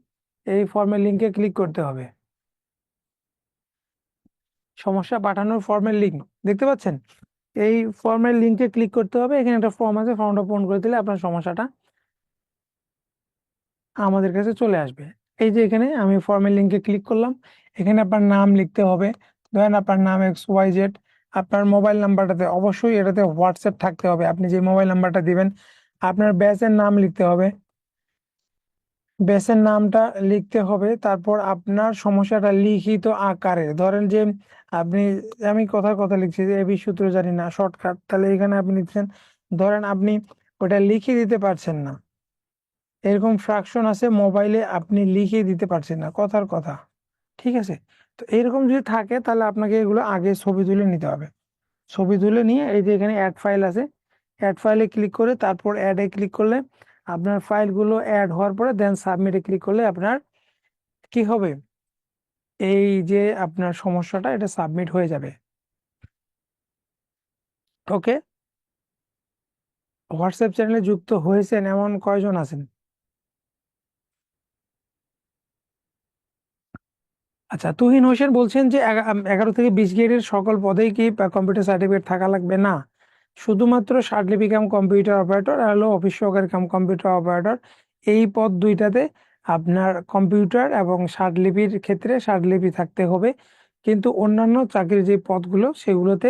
এই ফর্মের লিঙ্কে ক্লিক করতে হবে। সমস্যা পাঠানোর ফর্মের লিঙ্ক দেখতে পাচ্ছেন, এই ফর্মের লিঙ্কে ক্লিক করতে হবে। এখানে একটা ফর্ম আছে, ফর্মটা পূরণ করে দিলে আপনার সমস্যাটা আমাদের কাছে চলে আসবে। এই যে এখানে আমি ফর্মের লিঙ্কে ক্লিক করলাম, এখানে আপনার নাম লিখতে হবে, ধরেন আপনার নাম XYZ, আপনার মোবাইল নাম্বারটাতে অবশ্যই এটাতে হোয়াটসঅ্যাপ থাকতে হবে, আপনি যে মোবাইল নাম্বারটা দিবেন, আপনার ব্যাচের নাম লিখতে হবে, ব্যাচের নামটা লিখতে হবে, তারপর আপনার সমস্যাটা লিখিত আকারে, ধরেন যে আপনি, আমি কথার কথা লিখছি যে এবি সূত্র জানি না শর্টকাট, তাহলে এখানে আপনি লিখছেন, ধরেন আপনি ওটা লিখে দিতে পারছেন না, এরকম ফ্রাকশন আছে মোবাইলে আপনি লিখে দিতে পারছেন না কথার কথা, ঠিক আছে। তো এরকম যদি থাকে তাহলে আপনাকে এগুলো আগে ছবি তুলে নিতে হবে, ছবি তুলে নিয়ে এই যে এখানে অ্যাড ফাইল আছে, অ্যাড ফাইলে ক্লিক করে তারপর অ্যাডে ক্লিক করলে আপনার ফাইলগুলো অ্যাড হওয়ার পরে দেন সাবমিটে ক্লিক করলে আপনার কি হবে, এই যে আপনার সমস্যাটা এটা সাবমিট হয়ে যাবে। ওকে, হোয়াটসঅ্যাপ চ্যানেলে যুক্ত হয়েছেন এমন কয়জন আছেন? আচ্ছা, তুহিন হোসেন বলছেন যে 11 থেকে 20 গ্রেডের সকল পদেই কি কম্পিউটার সার্টিফিকেট থাকা লাগবে? না, শুধুমাত্র শার্টলিপি কাম কম্পিউটার অপারেটর আর হলো অফিস সহকারী কাম কম্পিউটার অপারেটর, এই পদ দুইটাতে আপনার কম্পিউটার এবং শার্টলিপির ক্ষেত্রে শার্টলিপি থাকতে হবে। কিন্তু অন্যান্য চাকরির যে পদগুলো সেগুলোতে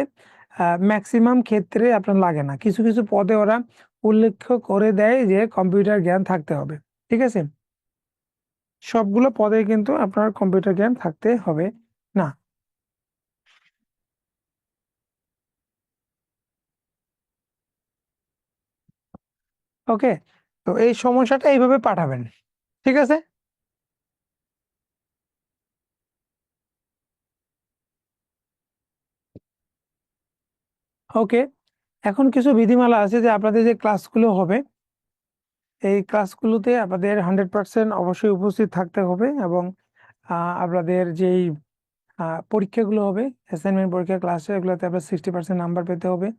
ম্যাক্সিমাম ক্ষেত্রে আপনার লাগে না, কিছু কিছু পদে ওরা উল্লেখ করে দেয় যে কম্পিউটার জ্ঞান থাকতে হবে, ঠিক আছে। সবগুলো পদে কিন্তু আপনার কম্পিউটার জ্ঞান থাকতে হবে না। ওকে, তো এই সমস্যাটা এইভাবে পাঠাবেন, ঠিক আছে। ওকে, এখন কিছু বিধিমালা আছে যে আপনাদের যে ক্লাসগুলো হবে, এই ক্লাসগুলোতে আপনাদের 100% অবশ্যই উপস্থিত থাকতে হবে, এবং আপনাদের যেই পরীক্ষাগুলো হবে, অ্যাসাইনমেন্ট পরীক্ষা ক্লাসে, এগুলোতে আপনার 60% নাম্বার পেতে হবে।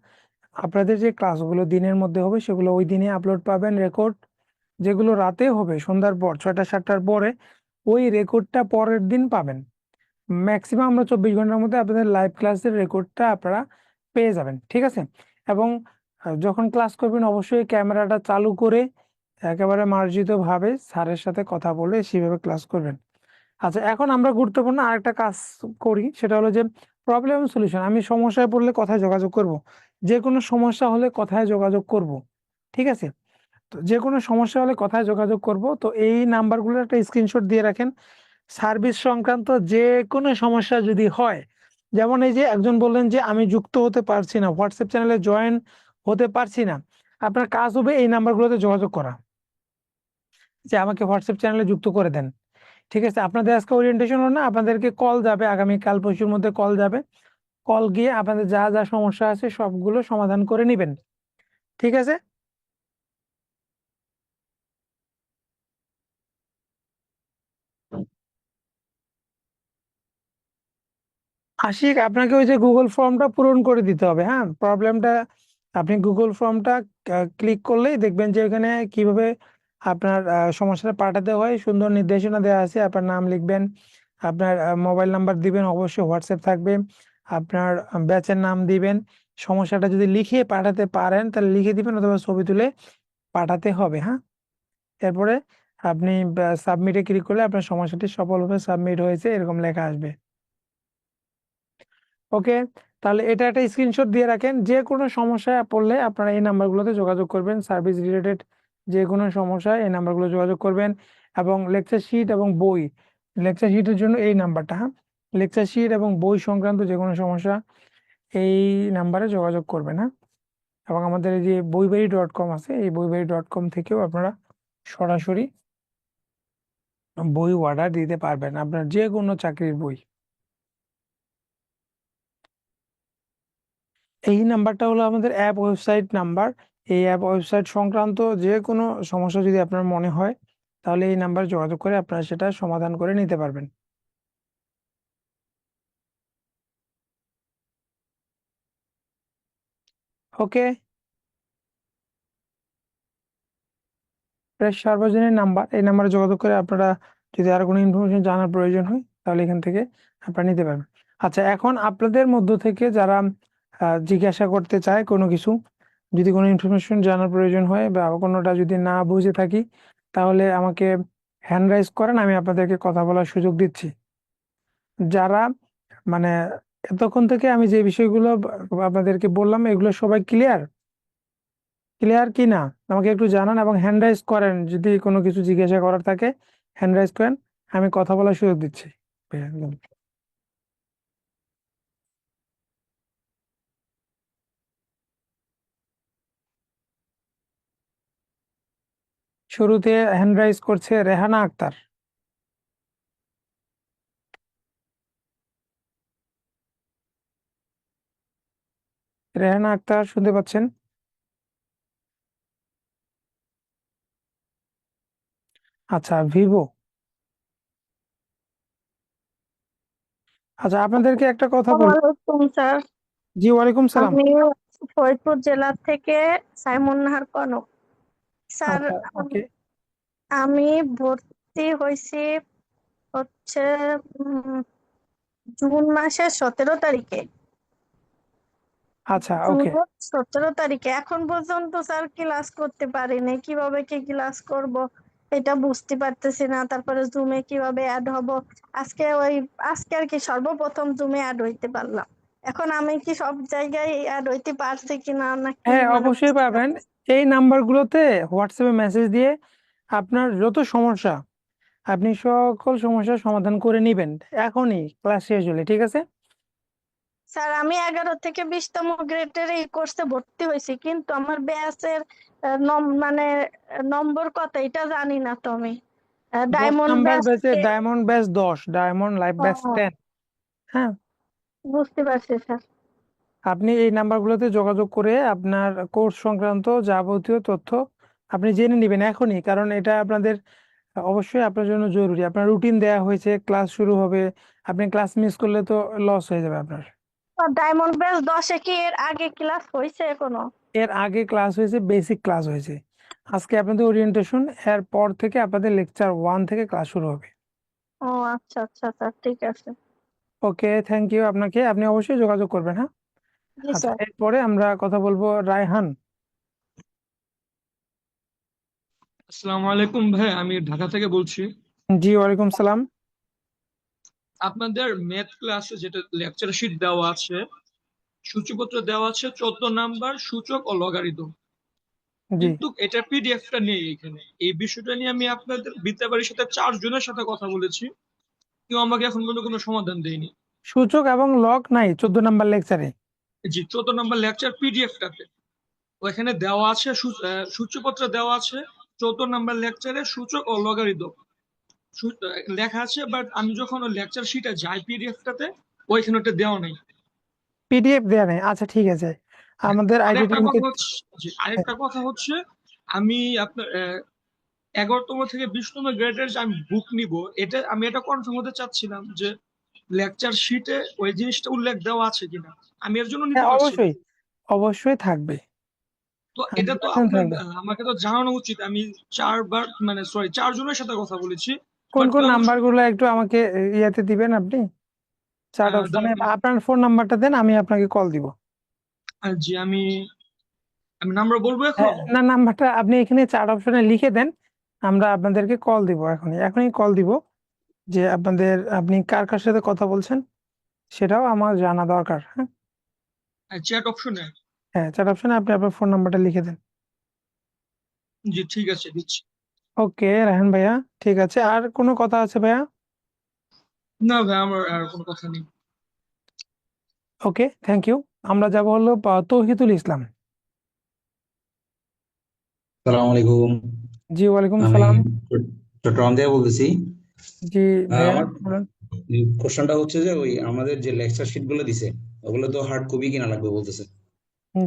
আপনাদের যে ক্লাসগুলো দিনের মধ্যে হবে সেগুলো ওই দিনে আপলোড পাবেন রেকর্ড, যেগুলো রাতে হবে সন্ধ্যার পর 6টা 7টার পরে, ওই রেকর্ডটা পরের দিন পাবেন। ম্যাক্সিমাম আমরা 24 ঘন্টার মধ্যে আপনাদের লাইভ ক্লাসের রেকর্ডটা আপনারা পেয়ে যাবেন, ঠিক আছে। এবং যখন ক্লাস করবেন অবশ্যই ক্যামেরাটা চালু করে একেবারে মার্জিত ভাবে স্যারের সাথে কথা বলে সেভাবে ক্লাস করবেন। আচ্ছা, এখন আমরা গুরুত্বপূর্ণ আরেকটা কাজ করি, সেটা হলো যে প্রবলেম সলিউশন। আমি সমস্যায় পড়লে কোথায় যোগাযোগ করব, যে কোনো সমস্যা হলে কোথায় যোগাযোগ করব, ঠিক আছে। তো যে কোনো সমস্যা হলে কোথায় যোগাযোগ করব, তো এই নাম্বারগুলোর একটা স্ক্রিনশট দিয়ে রাখেন। সার্ভিস সংক্রান্ত যে কোনো সমস্যা যদি হয়, যেমন এই যে একজন বললেন যে আমি যুক্ত হতে পারছি না, হোয়াটসঅ্যাপ চ্যানেলে জয়েন হতে পারছি না, আপনার কাজ হবে এই নাম্বারগুলোতে যোগাযোগ করা, যে আমাকে হোয়াটসঅ্যাপ চ্যানেলে যুক্ত করে দেন, ঠিক আছে। আপনাদের আজকে ওরিয়েন্টেশন হলো না, আপনাদেরকে কল যাবে আগামী কাল পরশুর মধ্যে, কল যাবে, কল গিয়ে আপনাদের যা যা সমস্যা আছে সবগুলো সমাধান করে নেবেন, ঠিক আছে। আশিক, আপনাকে ওই যে গুগল ফর্মটা পূরণ করে দিতে হবে, হ্যাঁ, প্রবলেমটা আপনি গুগল ফর্মটা ক্লিক করলেই দেখবেন যে এখানে কিভাবে আপনার সমস্যাটা পাঠাতে হয় সুন্দর নির্দেশনা দেওয়া আছে। আপনার নাম লিখবেন, আপনার মোবাইল নাম্বার দিবেন, অবশ্যই হোয়াটসঅ্যাপ থাকবে, আপনার ব্যাচের নাম দিবেন, সমস্যাটা যদি লিখে পাঠাতে পারেন তাহলে লিখে দিবেন অথবা ছবি তুলে পাঠাতে হবে, হ্যাঁ। এরপরে আপনি সাবমিটে ক্লিক করলে আপনার সমস্যাটি সফলভাবে সাবমিট হয়েছে এরকম লেখা আসবে। ওকে, তাহলে এটা একটা স্ক্রিনশট দিয়ে রাখেন, যে কোনো সমস্যায় পড়লে আপনারা এই নাম্বারগুলোতে যোগাযোগ করবেন, সার্ভিস রিলেটেড যে কোনো সমস্যায় এই নাম্বারগুলো যোগাযোগ করবেন। এবং লেকচার শিট এবং বই, লেকচার শিটের জন্য এই নাম্বারটা, হ্যাঁ, লেকচার শিট এবং বই সংক্রান্ত যে কোনো সমস্যা এই নাম্বারে যোগাযোগ করবেন, হ্যাঁ। এবং আমাদের এই যে বইবাড়ি.com আছে, এই বইবাড়ি.com থেকেও আপনারা সরাসরি বই অর্ডার দিতে পারবেন, আপনার যে কোনো চাকরির বই। এই নাম্বারটা হলো আমাদের অ্যাপ ওয়েবসাইট নাম্বার। এই অ্যাপ ওয়েবসাইট সংক্রান্ত যে কোনো সমস্যা যদি আপনার মনে হয়, তাহলে এই নাম্বার যোগাযোগ করে আপনারা সেটা সমাধান করে নিতে পারবেন। ওকে, প্রেস সার্বজনীন নাম্বার, এই নাম্বারে যোগাযোগ করে আপনারা যদি আর কোনো ইনফরমেশন জানার প্রয়োজন হয় তাহলে এখান থেকে আপনারা নিতে পারবেন। আচ্ছা, এখন আপনাদের মধ্য থেকে যারা জিজ্ঞাসা করতে চায় কোনো কিছু, যদি কোনো ইনফরমেশন জানার প্রয়োজন হয় বা কোনোটা যদি না বুঝে থাকি, তাহলে আমাকে হ্যান্ড রাইজ করেন, আমি আপনাদেরকে কথা বলার সুযোগ দিচ্ছি। যারা মানে এতক্ষণ থেকে আমি যে বিষয়গুলো আপনাদেরকে বললাম, এগুলো সবাই ক্লিয়ার ক্লিয়ার কি না আমাকে একটু জানান, এবং হ্যান্ড রাইজ করেন যদি কোনো কিছু জিজ্ঞাসা করার থাকে। হ্যান্ড রাইজ করেন, আমি কথা বলার সুযোগ দিচ্ছি। একদম শুরুতে হ্যান্ড রাইজ করছে রেহানা আক্তার। রেহানা আক্তার শুনতে পাচ্ছেন? আচ্ছা, ভিভো। আচ্ছা, আপনাদেরকে একটা কথা বলি। ওয়ালাইকুম স্যার। জি, ওয়ালাইকুম সালাম। আমি ফরিদপুর জেলা থেকে সাইমুন নাহার কনক। স্যার, আচ্ছা, ওকে। আমি ভর্তি হয়েছি হচ্ছে উম, জুন মাসের 17 তারিখে। আচ্ছা, ওকে। জুনের 17 তারিখে এখন পর্যন্ত স্যার ক্লাস করতে পারিনি। কিভাবে কি ক্লাস করব এটা বুঝতে পারতেছি না। তারপরে জুমে কিভাবে অ্যাড হব। আজকে আর কি সর্বপ্রথম জুমে অ্যাড হইতে পারলাম। এখন আমি কি সব জায়গায় অ্যাড হইতে পারছি কিনা নাকি হ্যাঁ, মানে অবশ্যই বুঝতে পারবেন। পারতেছি। এই নাম্বারগুলোতে হোয়াটসঅ্যাপে মেসেজ দিয়ে আপনার যত সমস্যা, আপনি সকল সমস্যার সমাধান করে নেবেন এখনই ক্লাস শেষ হলে, ঠিক আছে? স্যার, আমি 11 থেকে 20তম গ্রেডের এই কোর্সে ভর্তি হয়েছি, কিন্তু আমার ব্যাচের মানে নম্বর কত এটা জানি না তো আমি। 10 ডায়মন্ড নাম্বার ব্যাচ। ব্যাচে diamond batch 10, diamond live batch 10। হ্যাঁ, বুঝতে পারছি স্যার। আপনি এই নাম্বারগুলোতে যোগাযোগ করে আপনার কোর্স সংক্রান্ত যাবতীয় তথ্য আপনি জেনে নেবেন এখনই, কারণ এটা আপনাদের অবশ্যই আপনার জন্য জরুরি। আপনার রুটিন দেয়া হয়েছে, ক্লাস শুরু হবে, আপনি ক্লাস মিস করলে তো লস হয়ে যাবে আপনার। ডায়মন্ড ব্যাচ 10-এ কি এর আগে ক্লাস হয়েছে কোনো? এর আগে ক্লাস হয়েছে, বেসিক ক্লাস হয়েছে। আজকে আপনাদের ওরিয়েন্টেশন, এর পর থেকে আপনাদের লেকচার 1 থেকে ক্লাস শুরু হবে। ও আচ্ছা আচ্ছা স্যার, ঠিক আছে। ওকে, থ্যাংক ইউ আপনাকে। আপনি অবশ্যই যোগাযোগ করবেন, হ্যাঁ। জি আচ্ছা, স্যার। এরপরে আমরা কথা বলবো রায়হান। আসসালামু আলাইকুম ভাই, আমি ঢাকা থেকে বলছি। জি, ওয়ালাইকুম সালাম। আপনাদের ম্যাথ ক্লাসে যেটা লেকচার শিট দেওয়া আছে, সূচিপত্র দেওয়া আছে 14 নাম্বার সূচক ও লগারিদম, জি, কিন্তু এটা পিডিএফটা নেই এখানে। এই বিষয়টা নিয়ে আমি আপনাদের বিদ্যাবাড়ির সাথে 4 জনের সাথে কথা বলেছি, কেউ আমাকে এখন পর্যন্ত কোনো সমাধান দেয়নি। সূচক এবং লগ নাই 14 নাম্বার লেকচারে? জি, 14 নাম্বার লেকচার পিডিএফটাতে ওইখানে দেওয়া আছে, সূচিপত্র দেওয়া আছে 14 নাম্বার লেকচারে সূচক ও লগারিদম লেখা আছে, বাট আমি যখন ওই লেকচার শিটে যাই পিডিএফটাতে ওইখানে ওটা দেওয়া নেই। পিডিএফ দেয়া নেই? আচ্ছা, ঠিক আছে, আমাদের আইটি আরেকটা টিমকে। কথা হচ্ছে, জি, আরেকটা কথা হচ্ছে, আমি আপনার 11তম থেকে 20তম গ্রেডের যে আমি বুক নিব, এটা কনফার্ম হতে চাচ্ছিলাম যে লেকচার শিটে ওই জিনিসটা উল্লেখ দেওয়া আছে কিনা, আমি এর জন্য নিতে হ্যাঁ, পারছি না। অবশ্যই অবশ্যই থাকবে, তো এটা তো 100% আপনার থাকবে। আমাকে তো জানানো উচিত। আমি 4 বার মানে সরি 4 জনের সাথে কথা বলেছি, কোন বাট কোন কেউ আমার নাম্বারগুলো একটু আমাকে ইয়াতে দিবেন আপনি, চার্ট অপশনে দাঁড়ান, আপনার ফোন নাম্বারটা দেন, আমি আপনাকে কল দিব। জি আমি আমি নাম্বার বলবো হ্যাঁ, এখন। না, নাম্বারটা আপনি এখানে চার্ট অপশনে লিখে দেন, আমরা আপনাদেরকে কল দিব, এখনই এখনই কল দিব। যে আপনি কার কার সাথে কথা বলছেন সেটাও আমার জানা দরকার, হ্যাঁ। চ্যাট অপশনে। হ্যাঁ, চার্ট অপশনে আপনি আপনার ফোন নাম্বারটা লিখে দেন। জি ঠিক আছে, দিচ্ছি। ওকে রায়হান ভাইয়া, ঠিক আছে। আর কোনো কথা আছে ভাইয়া? না ভাই, আমার আর কোনো কথা নেই। ওকে, থ্যাংক ইউ। আমরা যাব হলো তৌহিদুল ইসলাম। সালাম আলাইকুম। জি, ওয়ালাইকুম আমি সালাম। চট্টগ্রাম থেকে বলতেছি। জি ভাইয়া, আমার বলেন। কোশ্চেনটা হচ্ছে যে ওই আমাদের যে লেকচার শিট গুলো দিছে ওগুলো তো হার্ড কপি কিনা লাগবে বলতেছে।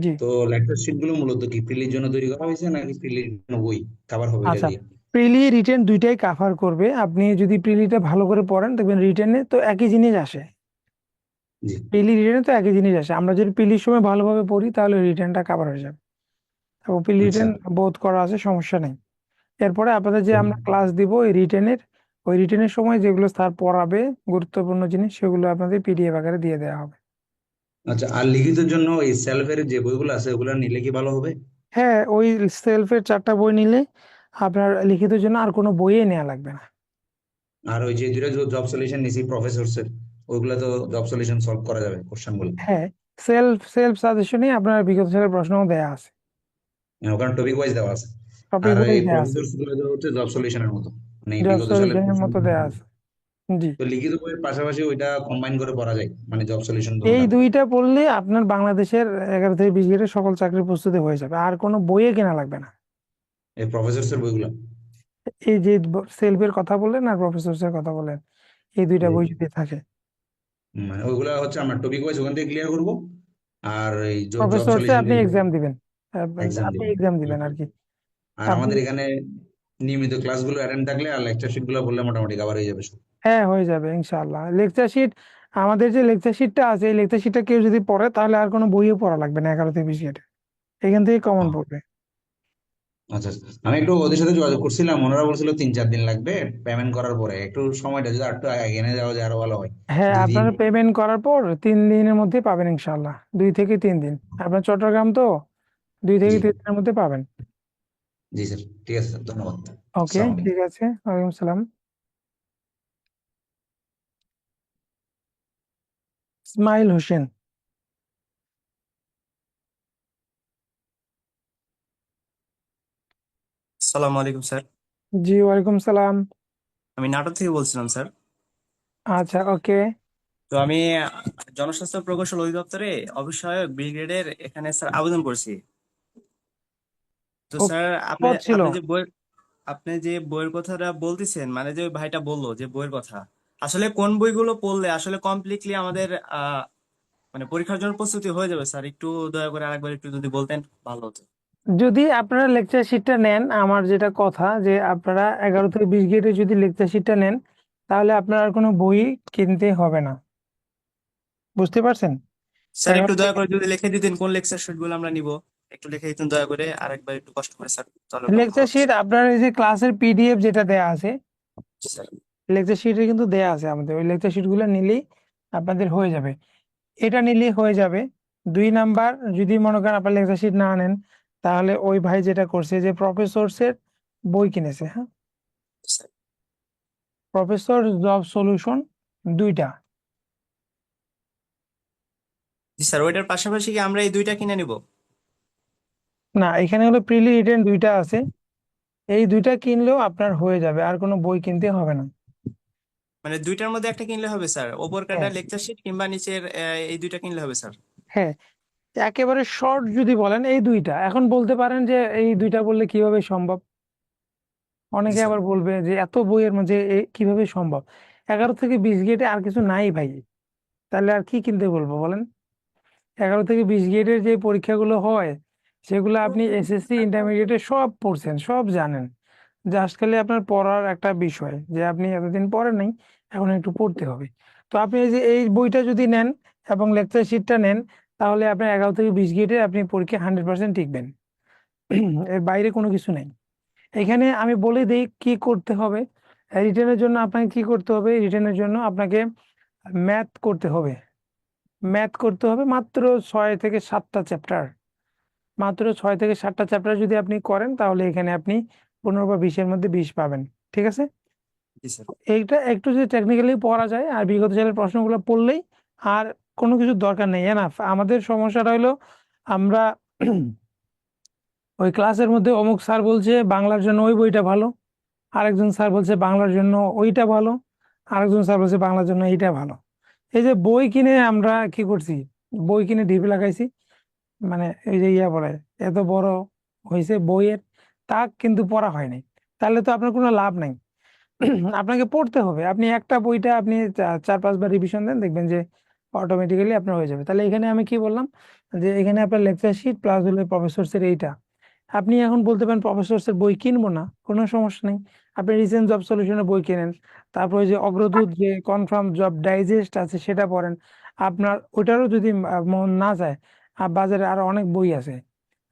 জি। তো লেকচার শিট গুলো মূলত কি প্রিলির জন্য তৈরি করা হয়েছে নাকি প্রিলির জন্য বই কভার হবে এটা আচ্ছা, দিয়ে? প্রিলি রিটেন দুইটাই কাভার করবে। আপনি যদি প্রিলিটা ভালো করে পড়েন দেখবেন রিটেনে তো একই জিনিস আসে। জি। প্রিলি রিটেনে তো একই জিনিস আসে। আমরা যদি প্রিলির সময় ভালোভাবে পড়ি তাহলে রিটেনটা কাভার হয়ে যাবে, এবং প্রিলি আচ্ছা। রিটেন বোধ করা আছে, সমস্যা নেই। এরপরে আপনাদের যে আমরা ক্লাস দিব ওই রিটেনের সময় যেগুলো স্যার পড়াবে গুরুত্বপূর্ণ জিনিস, সেগুলো আপনাদের পিডিএফ আকারে দিয়ে দেওয়া হবে। আচ্ছা, আর লিখিতের জন্য এই সেলফের যে বইগুলো আছে ওগুলো নিলে কি ভালো হবে? হ্যাঁ, ওই সেলফের 4টা বই নিলে আপনার লিখিতের জন্য আর কোনো বইয়ে নেওয়া লাগবে না। আর ওই যে দুটো জব সলিউশন নিছি প্রফেসরস এর, ওইগুলো তো জব সলিউশন সলভ করা যাবে কোশ্চেন গুলো। হ্যাঁ, সেলফ সাজেশনে আপনার বিগত সালের প্রশ্নও দেয়া আছে, ওখানে টপিক ওয়াইজ দেওয়া আছে। টপিক আর ওয়াইজ এই দেয়া আছে, প্রফেসরস গুলো তো হচ্ছে জব সলিউশনের মতো, মানে এই জব বিগত সালের সলিউশনের প্রশ্ন। মতো দেয়া আছে। জি। তো লিখিত বইয়ের পাশাপাশি ওইটা কম্বাইন করে পড়া যায়, মানে জব সলিউশন এই দুটোটা। দুইটা পড়লে আপনার বাংলাদেশের 11 থেকে 20 গ্রেডের সকল চাকরির প্রস্তুতি হয়ে যাবে, আর কোনো বইয়ে কেনা লাগবে না। এই প্রফেসরস এর বইগুলো। এই যে সেলফের কথা বললেন আর প্রফেসরস কথা বললেন, এই দুইটা জি। বই যদি থাকে। মানে ওইগুলা হচ্ছে আমরা টপিক ওয়াইজ ওখান থেকে ক্লিয়ার করব। আর এই জব প্রফেসরসে সলিউশন আপনি এক্সাম দিবেন, এক্সাম আপনি দিব। এক্সাম দিবেন আর কি। আর আপনি, আমাদের এখানে নিয়মিত ক্লাসগুলো অ্যাটেন্ড থাকলে আর লেকচার শিট গুলো বললে মোটামুটি কভার হয়ে যাবে সব। হ্যাঁ, হয়ে যাবে ইনশাআল্লাহ। লেকচার শিট, আমাদের যে লেকচার শিটটা আছে, এই লেকচার শিটটা কেউ যদি পড়ে তাহলে আর কোনো বইও পড়া লাগবে না 11 থেকে 20 গ্রেডে, এখান থেকে কমন আহ, পড়বে। আচ্ছা আচ্ছা। আমি একটু ওদের সাথে যোগাযোগ করছিলাম, ওনারা বলছিল 3-4 দিন লাগবে পেমেন্ট করার পরে। একটু সময়টা যদি একটু এগিয়ে যাওয়া যায় আরো ভালো হয়। হ্যাঁ, 2 দিন। আপনারা পেমেন্ট করার পর 3 দিনের মধ্যে পাবেন ইনশাআল্লাহ, 2 থেকে 3 দিন। আপনার চট্টগ্রাম তো, দুই থেকে জি। তিন দিনের মধ্যে পাবেন। জি স্যার, ঠিক আছে স্যার, ধন্যবাদ। ওকে, আসসালামু আলাইকুম। ঠিক আছে, ওয়ালাইকুম সালাম। ইসমাইল হোসেন। সালামু আলাইকুম স্যার। জি, ওয়ালাইকুম সালাম। আমি নাটোর থেকে বলছিলাম স্যার। আচ্ছা, ওকে। তো আমি জনস্বাস্থ্য প্রকৌশল অধিদপ্তরে অফিস সহায়ক বি গ্রেডের এখানে স্যার আবেদন করছি। তো ও, স্যার আপনি পদ ছিল। আপনি যে বইয়ের কথাটা বলতেছেন, মানে যে ওই ভাইটা বললো যে বইয়ের কথা, আসলে কোন বইগুলো পড়লে আসলে কমপ্লিটলি আমাদের মানে পরীক্ষার জন্য প্রস্তুতি হয়ে যাবে স্যার, একটু দয়া করে আরেকবার একটু যদি বলতেন ভালো হতো। যদি আপনারা লেকচার শিটটা নেন, আমার যেটা কথা যে আপনারা 11 থেকে 20 গ্রেডে যদি লেকচার শিটটা নেন, তাহলে আপনার আর কোনো বই কিনতে হবে না। বুঝতে পারছেন? স্যার একটু এগারো দয়া থেকে করে যদি লিখে দিতেন কোন লেকচার শিট গুলো আমরা নিব, একটু লিখে দিতেন দয়া করে আরেকবার একটু কষ্ট করে স্যার, তাহলে খুব ভালো লেকচার হতো শিট স্যার। আপনার এই যে ক্লাসের পিডিএফ যেটা দেয়া আছে, স্যার লেকচার শিটে কিন্তু দেয়া আছে আমাদের, ওই লেকচার শিট গুলো নিলেই আপনাদের হয়ে যাবে। এটা নিলেই হয়ে যাবে। 2 নাম্বার, যদি মনে করেন আপনার লেকচার শিট না নেন, তাহলে ওই ভাই যেটা করছে যে প্রফেসরসের বই কিনেছে। হ্যাঁ, স্যার প্রফেসর জব সলিউশন 2টা। জি স্যার, ওইটার পাশাপাশি কি আমরা এই দুইটা কিনে নিব? না, এখানে হলো প্রিলি রিটেন 2টা আছে, এই 2টা কিনলেও আপনার হয়ে যাবে, আর কোনো বই কিনতে হবে না। মানে দুইটার মধ্যে একটা কিনলে হবে স্যার, ওপর কাটা হ্যাঁ, লেকচার শিট কিংবা নিচের এই দুইটা কিনলে হবে স্যার? হ্যাঁ, একেবারে শর্ট যদি বলেন এই 2টা, এখন বলতে পারেন যে এই 2টা বললে কিভাবে সম্ভব। জি অনেকে স্যার। আবার বলবে যে এত বইয়ের মাঝে কিভাবে সম্ভব। 11 থেকে 20 গ্রেডে আর কিছু নাই ভাই, তাহলে আর কি কিনতে বলবো বলেন? 11 থেকে 20 গ্রেডের যে পরীক্ষাগুলো হয়, সেগুলো আপনি এসএসসি ইন্টারমিডিয়েটে সব পড়ছেন, সব জানেন। জাস্ট খালি আপনার পড়ার একটা বিষয় যে আপনি এতদিন পড়েন নাই, এখন একটু পড়তে হবে। তো আপনি এই যে এই বইটা যদি নেন এবং লেকচার শিটটা নেন, তাহলে আপনার 11 থেকে 20 গ্রেডে আপনি পরীক্ষা 100% টিকবেন। এর বাইরে কোনো কিছু নেই। এখানে আমি বলে দিই কি করতে হবে। রিটেনের জন্য আপনাকে কি করতে হবে? রিটেনের জন্য আপনাকে ম্যাথ করতে হবে। ম্যাথ করতে হবে মাত্র 6 থেকে 7টা চ্যাপ্টার। মাত্র 6 থেকে 7টা চ্যাপ্টার যদি আপনি করেন, তাহলে এখানে আপনি 15 বা 20-এর মধ্যে 20 পাবেন। ঠিক আছে? জি স্যার। এইটা একটু যদি টেকনিক্যালি পড়া যায় আর বিগত সালের প্রশ্নগুলো পড়লেই, আর কোনো কিছু দরকার নেই। এনাফ। আমাদের সমস্যাটা হলো আমরা ওই ক্লাসের মধ্যে অমুক স্যার বলছে বাংলার জন্য ওই বইটা ভালো, আরেকজন স্যার বলছে বাংলার জন্য ওইটা ভালো, আরেকজন স্যার বলছে বাংলার জন্য এইটা ভালো। এই যে বই কিনে আমরা কি করছি, বই কিনে ঢিপে লাগাইছি, মানে এই যে বলে এত বড় হয়েছে বইয়ের, তা কিন্তু পড়া হয়নি। তাহলে তো আপনার কোনো লাভ নাই। আপনাকে পড়তে হবে। আপনি একটা বইটা আপনি 4-5 বার রিভিশন দেন, দেখবেন যে অটোমেটিক্যালি আপনার হয়ে যাবে। তাহলে এখানে আমি কি বললাম যে এখানে আপনার লেকচার শিট প্লাস হলো প্রফেসরসের এইটা। আপনি এখন বলতে পারেন প্রফেসরসের বই কিনবো না, কোনো সমস্যা নেই। আপনি রিসেন্ট জব সলিউশনের বই কেনেন, তারপরে যে অগ্রদূত যে কনফার্ম জব ডাইজেস্ট আছে সেটা পড়েন। আপনার ওটারও যদি মন না যায়, বাজারে আরো অনেক বই আছে,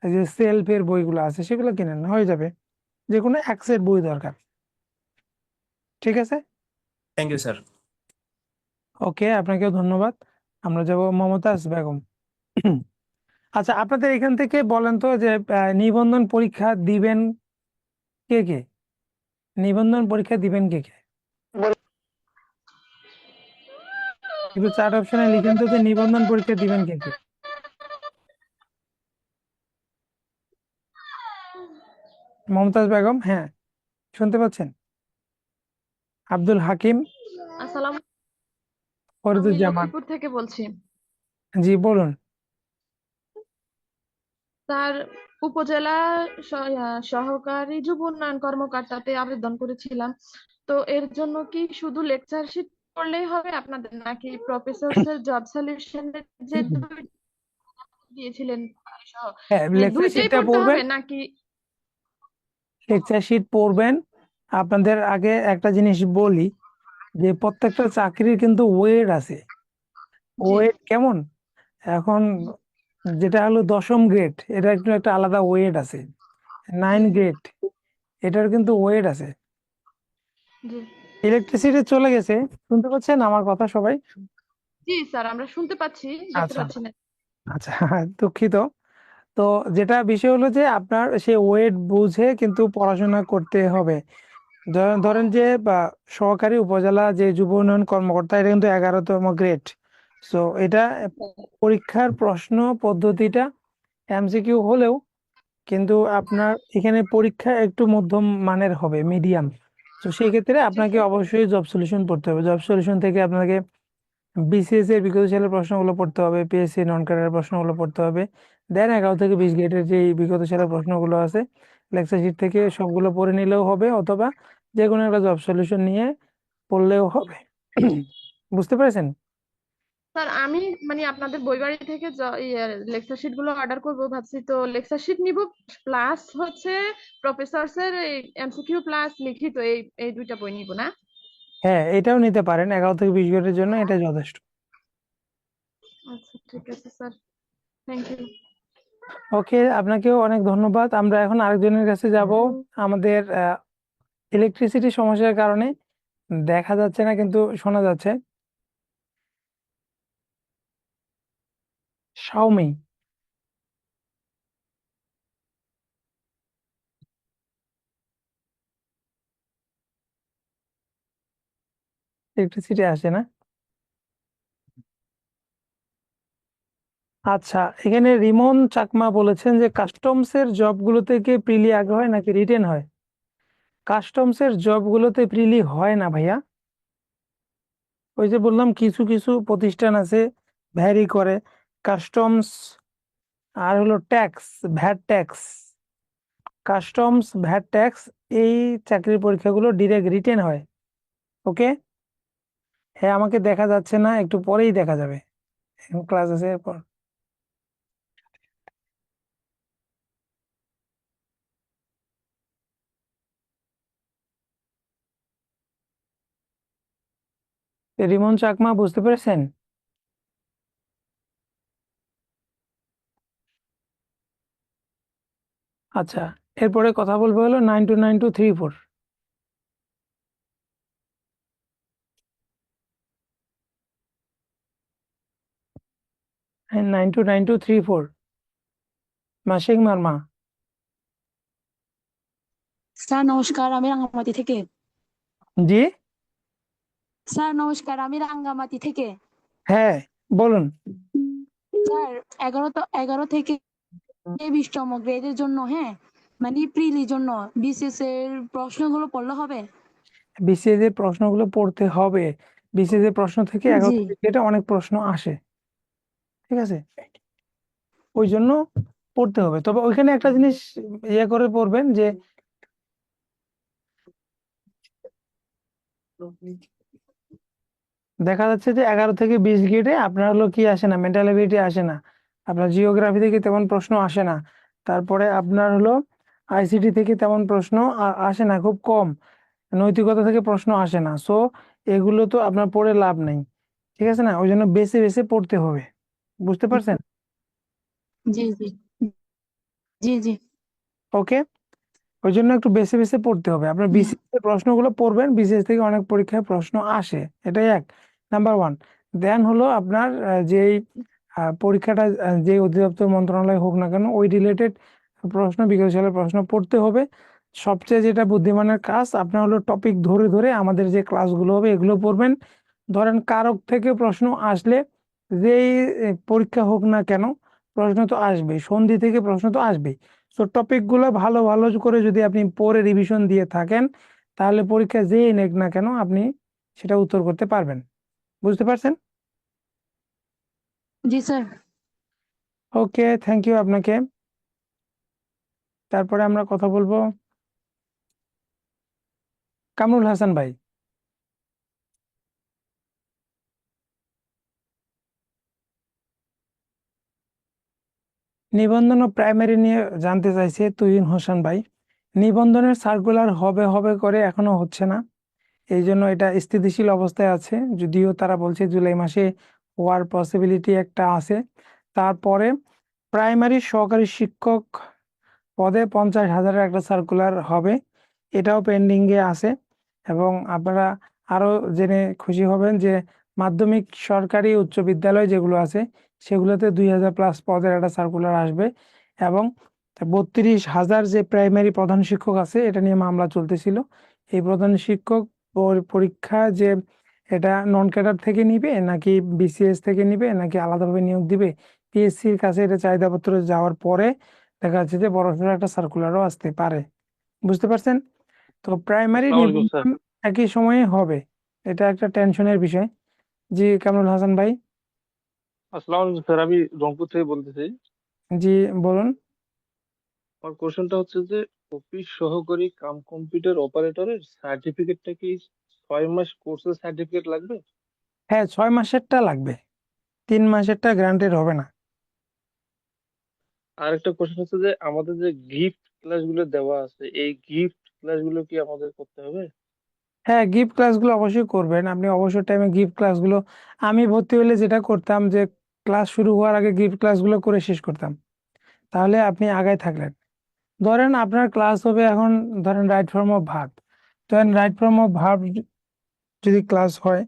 এই যে সেলফের বইগুলো আছে সেগুলো কিনেন, হয়ে যাবে। যে কোনো এক সেট বই দরকার। ঠিক আছে, থ্যাংক ইউ স্যার। ওকে, আপনাকেও ধন্যবাদ। আমরা যাব মমতাজ বেগম। আচ্ছা, আপনাদের এখান থেকে বলেন তো যে নিবন্ধন পরীক্ষা দিবেন কে কে? নিবন্ধন পরীক্ষা দিবেন কে কে? একটু চার অপশনে লিখেন তো যে নিবন্ধন পরীক্ষা দিবেন কে কে? মমতাজ বেগম, হ্যাঁ, শুনতে পাচ্ছেন? আব্দুল হাকিম, আসসালাম, আমি ফরিদুজ্জামান, লক্ষ্মীপুর থেকে বলছি। জি বলুন। স্যার, উপজেলা সহকারী যুব উন্নয়ন কর্মকর্তাতে আবেদন করেছিলাম। তো এর জন্য কি শুধু লেকচার শিট পড়লেই হবে আপনাদের, নাকি প্রফেসরস জব সলিউশনের যে দুই দিয়েছিলেন সহ, হ্যাঁ, মানে লেকচার দুইটাই শিটটা পড়তে পড়বেন, হবে নাকি? লেকচার শিট পড়বেন। আপনাদের আগে একটা জিনিস বলি যে প্রত্যেকটা চাকরির কিন্তু ওয়েট আছে। জি ওয়েট কেমন? এখন যেটা হলো 10ম গ্রেড, এটা একটু একটা আলাদা ওয়েট আছে। জি 9 গ্রেড, এটার কিন্তু ওয়েট আছে। জি ইলেকট্রিসিটি চলে গেছে, শুনতে পাচ্ছেন আমার কথা সবাই? জি স্যার, আমরা শুনতে পাচ্ছি, দেখতে আচ্ছা পাচ্ছি না। আচ্ছা, দুঃখিত। তো যেটা বিষয় হলো যে আপনার সে ওয়েট বুঝে কিন্তু পড়াশোনা করতে হবে। ধরেন যে বা সহকারী উপজেলা যে যুব উন্নয়ন কর্মকর্তা, এটা কিন্তু 11তম গ্রেড। সো এটা পরীক্ষার প্রশ্ন পদ্ধতিটা এমসিকিউ হলেও কিন্তু আপনার এখানে পরীক্ষা একটু মধ্যম মানের হবে, মিডিয়াম। তো সেই ক্ষেত্রে জি আপনাকে স্যার। অবশ্যই জব সলিউশন পড়তে হবে। জব সলিউশন থেকে আপনাকে বিসিএস এর বিগত সালের প্রশ্নগুলো পড়তে হবে, পিএসসি নন ক্যাডার প্রশ্নগুলো পড়তে হবে। দেন 11 থেকে 20 গ্রেডের যে বিগত সালের প্রশ্নগুলো আছে লেকচার শিট থেকে সবগুলো পড়ে নিলেও হবে, অথবা যে কোনো একটা জব সলিউশন নিয়ে পড়লেও হবে। বুঝতে পেরেছেন? স্যার, আমি মানে আপনাদের বইবাড়ি থেকে লেকচার শিট গুলো অর্ডার করবো ভাবছি। তো লেকচার শিট নিব, প্লাস হচ্ছে প্রফেসরস এর এমসিকিউ প্লাস লিখিত, এই এই দুইটা বই নিব না? হ্যাঁ, এটাও নিতে পারেন, 11 থেকে 20 গ্রেডের জন্য এটা যথেষ্ট। আচ্ছা ঠিক আছে স্যার, থ্যাংক ইউ। ওকে, আপনাকেও অনেক ধন্যবাদ। আমরা এখন আরেকজনের কাছে যাব। আমাদের ইলেকট্রিসিটি সমস্যার কারণে দেখা যাচ্ছে না কিন্তু শোনা যাচ্ছে। শাওমি, ইলেকট্রিসিটি আসে না। আচ্ছা, এখানে রিমন চাকমা বলেছেন যে কাস্টমস এর জবগুলোতে কি প্রিলি আগে হয় নাকি রিটেন হয়? কাস্টমস এর জবগুলোতে প্রিলি হয় না ভাইয়া। ওই যে বললাম কিছু কিছু প্রতিষ্ঠান আছে ভ্যারি করে। কাস্টমস আর হলো tax, VAT tax, customs VAT tax, এই চাকরির পরীক্ষাগুলো ডিরেক্ট রিটেন হয়। ওকে, হ্যাঁ, আমাকে দেখা যাচ্ছে না, একটু পরেই দেখা যাবে, এখন ক্লাস আছে এরপর। রিমন চাকমা, বুঝতে পেরেছেন? আচ্ছা, এরপরে কথা বলবো হলো 929234। হ্যাঁ, 929234, মাসিক মারমা। স্যার নমস্কার, আমি রাঙ্গামাটি থেকে। জি, স্যার নমস্কার, আমি রাঙ্গামাটি থেকে। হ্যাঁ বলুন। স্যার 11 থেকে 20তম গ্রেডের জন্য, হ্যাঁ, মানে প্রিলির জন্য বিসিএস এর প্রশ্নগুলো পড়লে হবে? বিসিএস এর প্রশ্নগুলো পড়তে হবে। বিসিএস এর প্রশ্ন থেকে জি 11 অনেক প্রশ্ন আসে, ঠিক আছে, ওই জন্য পড়তে হবে। তবে ওইখানে একটা জিনিস ইয়ে করে পড়বেন যে দেখা যাচ্ছে যে 11 থেকে 20 গ্রেডে আপনার হলো কি আসে না, মেন্টাল এবিলিটি আসে না, আপনার জিওগ্রাফি থেকে তেমন প্রশ্ন আসে না, তারপরে আপনার হলো আইসিটি থেকে তেমন প্রশ্ন আসে না, খুব কম। নৈতিকতা থেকে প্রশ্ন আসে না। সো এগুলো তো আপনার পড়ে লাভ নেই, ঠিক আছে না? ওই জন্য বেছে বেছে পড়তে হবে, বুঝতে পারছেন? জি জি জি জি ওকে, ওই জন্য একটু বেছে বেছে পড়তে হবে। আপনার হুম, বিসিএস এর প্রশ্নগুলো পড়বেন, বিসিএস থেকে অনেক পরীক্ষায় প্রশ্ন আসে, এটাই এক নাম্বার ওয়ান। দেন হলো আপনার যেই পরীক্ষাটা যে অধিদপ্তর মন্ত্রণালয় হোক না কেন, ওই রিলেটেড প্রশ্ন, বিগত সালের প্রশ্ন পড়তে হবে। সবচেয়ে যেটা বুদ্ধিমানের কাজ, আপনার হলো টপিক ধরে ধরে আমাদের যে ক্লাসগুলো হবে এগুলো পড়বেন। ধরেন কারক থেকে প্রশ্ন আসলে, যেই পরীক্ষা হোক না কেন, প্রশ্ন তো আসবেই, সন্ধি থেকে প্রশ্ন তো আসবেই। তো টপিক গুলো ভালো ভালো করে যদি আপনি পড়ে রিভিশন দিয়ে থাকেন, তাহলে পরীক্ষা যেই নেক না কেন আপনি সেটা উত্তর করতে পারবেন, বুঝতে পারছেন? জি স্যার। ওকে, থ্যাংক ইউ আপনাকে। তারপরে আমরা কথা বলবো কামরুল হাসান ভাই। নিবন্ধন ও প্রাইমারি নিয়ে জানতে চাইছে তুহিন হোসেন ভাই। নিবন্ধনের সার্কুলার হবে হবে করে এখনো হচ্ছে না, এই জন্য এটা স্থিতিশীল অবস্থায় আছে, যদিও তারা বলছে জুলাই মাসে হওয়ার পসিবিলিটি একটা আছে। তারপরে প্রাইমারি সহকারী শিক্ষক পদে 50,000-এর একটা সার্কুলার হবে, এটাও পেন্ডিং এ আছে। এবং আপনারা আরো জেনে খুশি হবেন যে মাধ্যমিক সরকারি উচ্চ বিদ্যালয় যেগুলো আছে সেগুলোতে 2,000+ পদের একটা সার্কুলার আসবে। এবং 32,000 যে প্রাইমারি প্রধান শিক্ষক আছে, এটা নিয়ে মামলা চলতেছিল। এই প্রধান শিক্ষক পরীক্ষা যে এটা নন ক্যাডার থেকে নিবে নাকি বিসিএস থেকে নিবে নাকি আলাদাভাবে নিয়োগ দিবে, পিএসসির কাছে এটা চাহিদাপত্র যাওয়ার পরে দেখা যাচ্ছে যে বড়সড় একটা সার্কুলারও আসতে পারে, বুঝতে পারছেন? তো প্রাইমারি আসসালামু আলাইকুম স্যার। নিবন্ধন একই সময়ে হবে, এটা একটা টেনশনের বিষয়। জি কামরুল হাসান ভাই। আসসালামু আলাইকুম স্যার, আমি রংপুর থেকে বলতেছি। জি বলুন। আমার কোশ্চেনটা হচ্ছে যে অফিস সহকারী কাম কম্পিউটার অপারেটরের সার্টিফিকেটটা কি 6 মাস কোর্সের সার্টিফিকেট লাগবে? হ্যাঁ, 6 মাসেরটা লাগবে, 3 মাসেরটা গ্রান্টেড হবে না। আর একটা কোশ্চেন হচ্ছে যে আমাদের যে গিফট ক্লাসগুলো দেওয়া আছে, এই গিফট ক্লাসগুলো কি আমাদের করতে হবে? হ্যাঁ, গিফট ক্লাসগুলো অবশ্যই করবেন, আপনি অবসর টাইমে গিফট ক্লাসগুলো, আমি ভর্তি হলে যেটা করতাম যে ক্লাস শুরু হওয়ার আগে গিফট ক্লাসগুলো করে শেষ করতাম, তাহলে আপনি আগায় থাকলেন। ধরেন আপনার ক্লাস হবে এখন, ধরেন রাইট ফর্ম অফ ভার্ব, ধরেন রাইট ফর্ম অফ ভার্ব যদি ক্লাস হয়,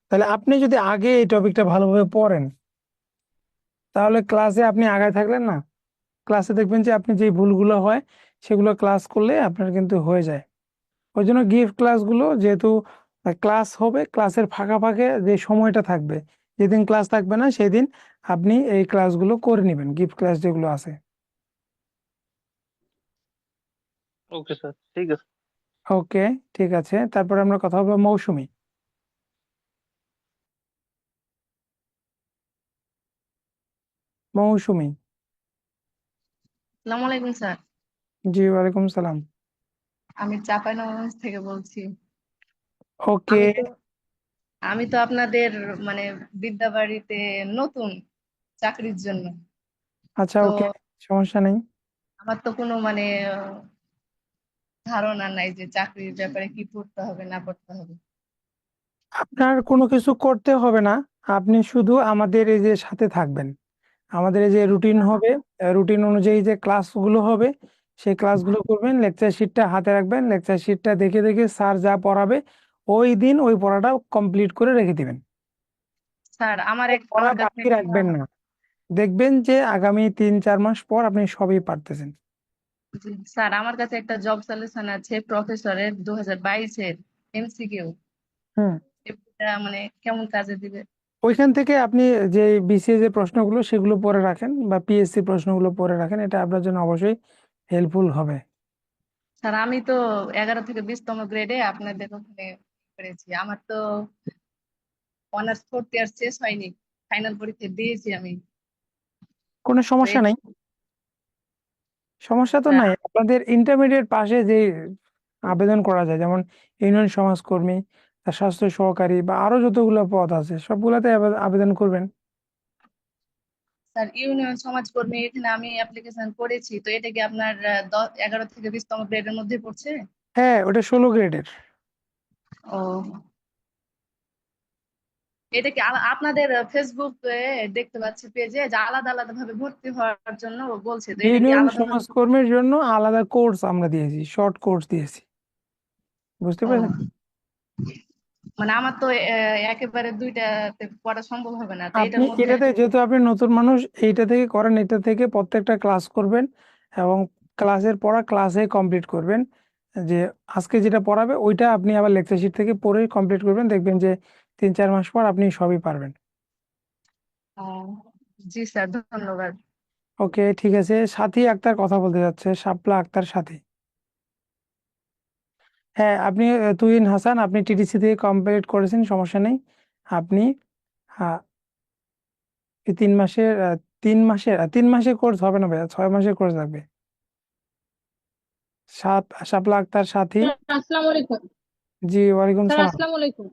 তাহলে আপনি যদি আগে এই টপিকটা ভালোভাবে পড়েন, তাহলে ক্লাসে আপনি আগায় থাকলেন না। ক্লাসে দেখবেন যে আপনি যে ভুলগুলো হয় সেগুলো ক্লাস করলে আপনার কিন্তু হয়ে যায়। ওই জন্য গিফট ক্লাসগুলো, যেহেতু ক্লাস হবে, ক্লাসের ফাঁকে ফাঁকে যে সময়টা থাকবে, যেদিন ক্লাস থাকবে না সেদিন আপনি এই ক্লাসগুলো করে নেবেন, গিফট ক্লাস যেগুলো আছে। ওকে স্যার, ঠিক আছে। ওকে, ঠিক আছে। তারপরে আমরা কথা বলবো মৌসুমী। মৌসুমী। আসসালামু আলাইকুম স্যার। জি ওয়ালাইকুম সালাম। আমি চাঁপাইনবাবগঞ্জ থেকে বলছি। ওকে, আমি তো আমি তো আপনাদের মানে বিদ্যাবাড়িতে নতুন চাকরির জন্য। আচ্ছা, তো ওকে, সমস্যা নেই। আমার তো কোনো মানে ধারণা নাই যে চাকরির ব্যাপারে কি পড়তে হবে না পড়তে হবে। আপনার কোনো কিছু করতে হবে না, আপনি শুধু আমাদের এই যে সাথে থাকবেন, আমাদের এই যে রুটিন হবে, রুটিন অনুযায়ী যে ক্লাসগুলো হবে সেই ক্লাসগুলো করবেন, লেকচার শিটটা হাতে রাখবেন, লেকচার শিটটা দেখে দেখে স্যার যা পড়াবে ওই দিন ওই পড়াটা কমপ্লিট করে রেখে দিবেন। স্যার পড়া আমার কাছে বাকি রাখবেন না, দেখবেন যে আগামী 3-4 মাস পর আপনি সবই পারতেছেন। জি, স্যার আমার কাছে একটা জব সলিউশন আছে প্রফেসরের 2022-এর এমসিকিউ। হুম, এটা মানে কেমন কাজে দিবে? ওইখান থেকে আপনি যে বিসিএস যে প্রশ্নগুলো সেগুলো পড়ে রাখেন বা পিএসসি প্রশ্নগুলো পড়ে রাখেন, এটা আপনার জন্য অবশ্যই হেল্পফুল হবে। স্যার আমি তো 11 থেকে 20তম গ্রেডে আপনাদের ওখানে করেছি। আমার তো অনার্স 4th ইয়ার শেষ হয়নি, ফাইনাল পরীক্ষা দিয়েছি আমি। কোনো তো সমস্যা নাই, সমস্যা তো নাই। স্যার আপনাদের ইন্টারমিডিয়েট পাশে যে আবেদন করা যায়, যেমন ইউনিয়ন সমাজকর্মী, স্বাস্থ্য সহকারী বা আরো যতগুলো পদ আছে সবগুলাতে আবেদন করবেন। স্যার ইউনিয়ন সমাজকর্মী এখানে আমি অ্যাপ্লিকেশন করেছি, তো এটা কি আপনার 11 থেকে 20তম গ্রেডের মধ্যে পড়ছে? হ্যাঁ, ওটা 16 গ্রেডের। ও, এটা কি আপনাদের ফেসবুক দেখতে পাচ্ছি পেজে যে আলাদা আলাদা ভাবে ভর্তি হওয়ার জন্য বলছে, তো এটা কি ইউনিয়ন আলাদা ভাবে? সমাজকর্মীর জন্য আলাদা কোর্স আমরা দিয়েছি, শর্ট কোর্স দিয়েছি, বুঝতে ও, পেরেছেন? মানে আমার তো একেবারে দুইটাতে পড়া সম্ভব হবে না, তো আপনি এটার মধ্যে এটাতে, যেহেতু আপনি নতুন মানুষ, এইটা থেকে করেন, এটা থেকে প্রত্যেকটা ক্লাস করবেন এবং ক্লাসের পড়া ক্লাসে কমপ্লিট করবেন। যে আজকে যেটা পড়াবে ওইটা আপনি আবার লেকচার শিট থেকে পড়ে কমপ্লিট করবেন, দেখবেন যে 3-4 মাস পর আপনি সবই পারবেন। ও, জি স্যার, ধন্যবাদ। ওকে, ঠিক আছে। সাথী আক্তার কথা বলতে যাচ্ছে, শাপলা আক্তার সাথী। হ্যাঁ, আপনি তুহিন হাসান, আপনি টিটিসি থেকে কমপ্লিট করেছেন, সমস্যা নেই। আপনি আহ, এই 3 মাসের 3 মাসের কোর্স হবে না ভাইয়া, 6 মাসের কোর্স লাগবে। শাপলা আক্তার সাথী। স্যার আসসালামু আলাইকুম। জি, ওয়ালাইকুম স্যার সালাম। আসসালামু আলাইকুম।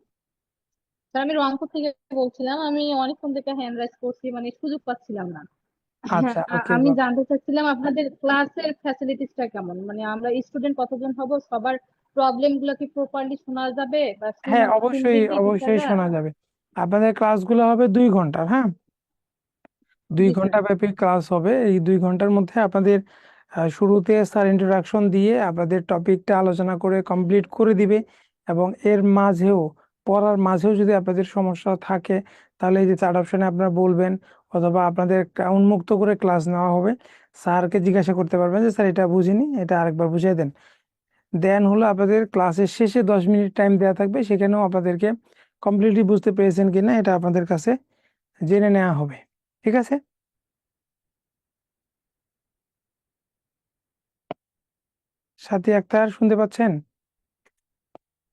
স্যার আমি রংপুর থেকে বলছিলাম, আমি অনেকক্ষণ থেকে হ্যান্ড রাইজ করছি, মানে সুযোগ পাচ্ছিলাম না। হ্যাঁ, আচ্ছা, ওকে, আমি জানতে চাচ্ছিলাম আপনাদের ক্লাসের ফ্যাসিলিটিসটা কেমন, মানে আমরা স্টুডেন্ট কতজন হব, সবার প্রবলেম গুলো কি প্রপারলি শোনা যাবে বা হ্যাঁ, অবশ্যই শুনবে কি অবশ্যই টিচাররা? শোনা যাবে। আপনাদের ক্লাসগুলো হবে 2 ঘন্টার, হ্যাঁ, দুই জি স্যার। ঘন্টা ব্যাপী ক্লাস হবে। এই 2 ঘন্টার মধ্যে আপনাদের শুরুতে স্যার ইন্ট্রোডাকশন দিয়ে আপনাদের টপিকটা আলোচনা করে কমপ্লিট করে দিবে, এবং এর মাঝেও, পড়ার মাঝেও যদি আপনাদের সমস্যা থাকে তাহলে এই যে চার্ট অপশনে আপনারা বলবেন, অথবা আপনাদের উন্মুক্ত করে ক্লাস নেওয়া হবে। স্যারকে জিজ্ঞাসা করতে পারবেন যে স্যার এটা বুঝিনি, এটা আরেকবার বুঝিয়ে দেন। দেন হলো আপনাদের ক্লাসের শেষে 10 মিনিট টাইম দেওয়া থাকবে, সেখানেও আপনাদেরকে কমপ্লিটলি বুঝতে পেরেছেন কিনা এটা আপনাদের কাছে জেনে নেওয়া হবে। ঠিক আছে? সাথী আক্তার শুনতে পাচ্ছেন?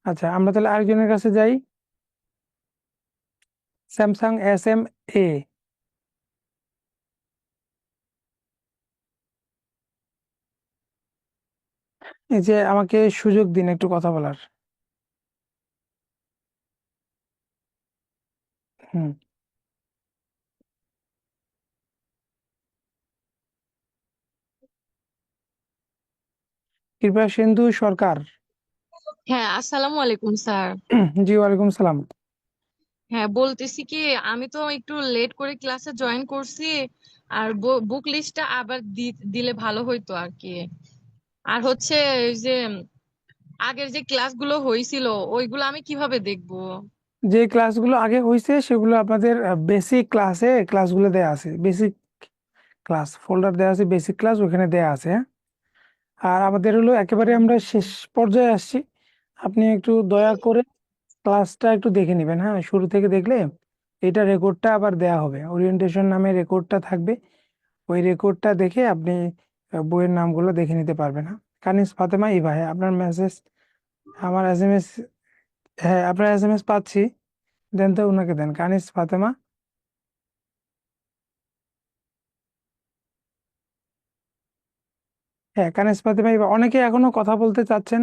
আচ্ছা, আমরা তাহলে আরেকজনের কাছে যাই। Samsung SM A। এই যে, আমাকে সুযোগ দিন একটু কথা বলার। হুম। কৃপা সিন্ধু সরকার। হ্যাঁ, আসসালামু আলাইকুম স্যার। জি, ওয়ালাইকুম সালাম। হ্যাঁ, বলতেছি কি, আমি তো একটু লেট করে ক্লাসে জয়েন করছি, আর বুক লিস্টটা আবার দিলে ভালো হইতো আর কি। আর হচ্ছে ওই যে আগের যে ক্লাসগুলো হয়েছিল ওইগুলো আমি কিভাবে দেখবো? যে ক্লাসগুলো আগে হয়েছে সেগুলো আপনাদের বেসিক ক্লাসে ক্লাসগুলো দেয়া আছে, বেসিক ক্লাস ফোল্ডার দেয়া আছে, বেসিক ক্লাস ওখানে দেয়া আছে, হ্যাঁ। আর আমাদের হলো একেবারে আমরা শেষ পর্যায়ে আসছি, আপনি একটু দয়া করে ক্লাসটা একটু দেখে নেবেন, হ্যাঁ। শুরু থেকে দেখলে এটা রেকর্ডটা আবার দেয়া হবে, ওরিয়েন্টেশন নামে রেকর্ডটা থাকবে, ওই রেকর্ডটা দেখে আপনি বইয়ের নামগুলো দেখে নিতে পারবেন। হ্যাঁ, কানিস ফাতেমা ইভা, হ্যাঁ, আপনার মেসেজ, আমার SMS, হ্যাঁ, আপনার SMS পাচ্ছি। দেন তো, উনাকে দেন, কানিস ফাতেমা। হ্যাঁ, কানিস ফাতেমা ইভা। অনেকে এখনো কথা বলতে চাচ্ছেন,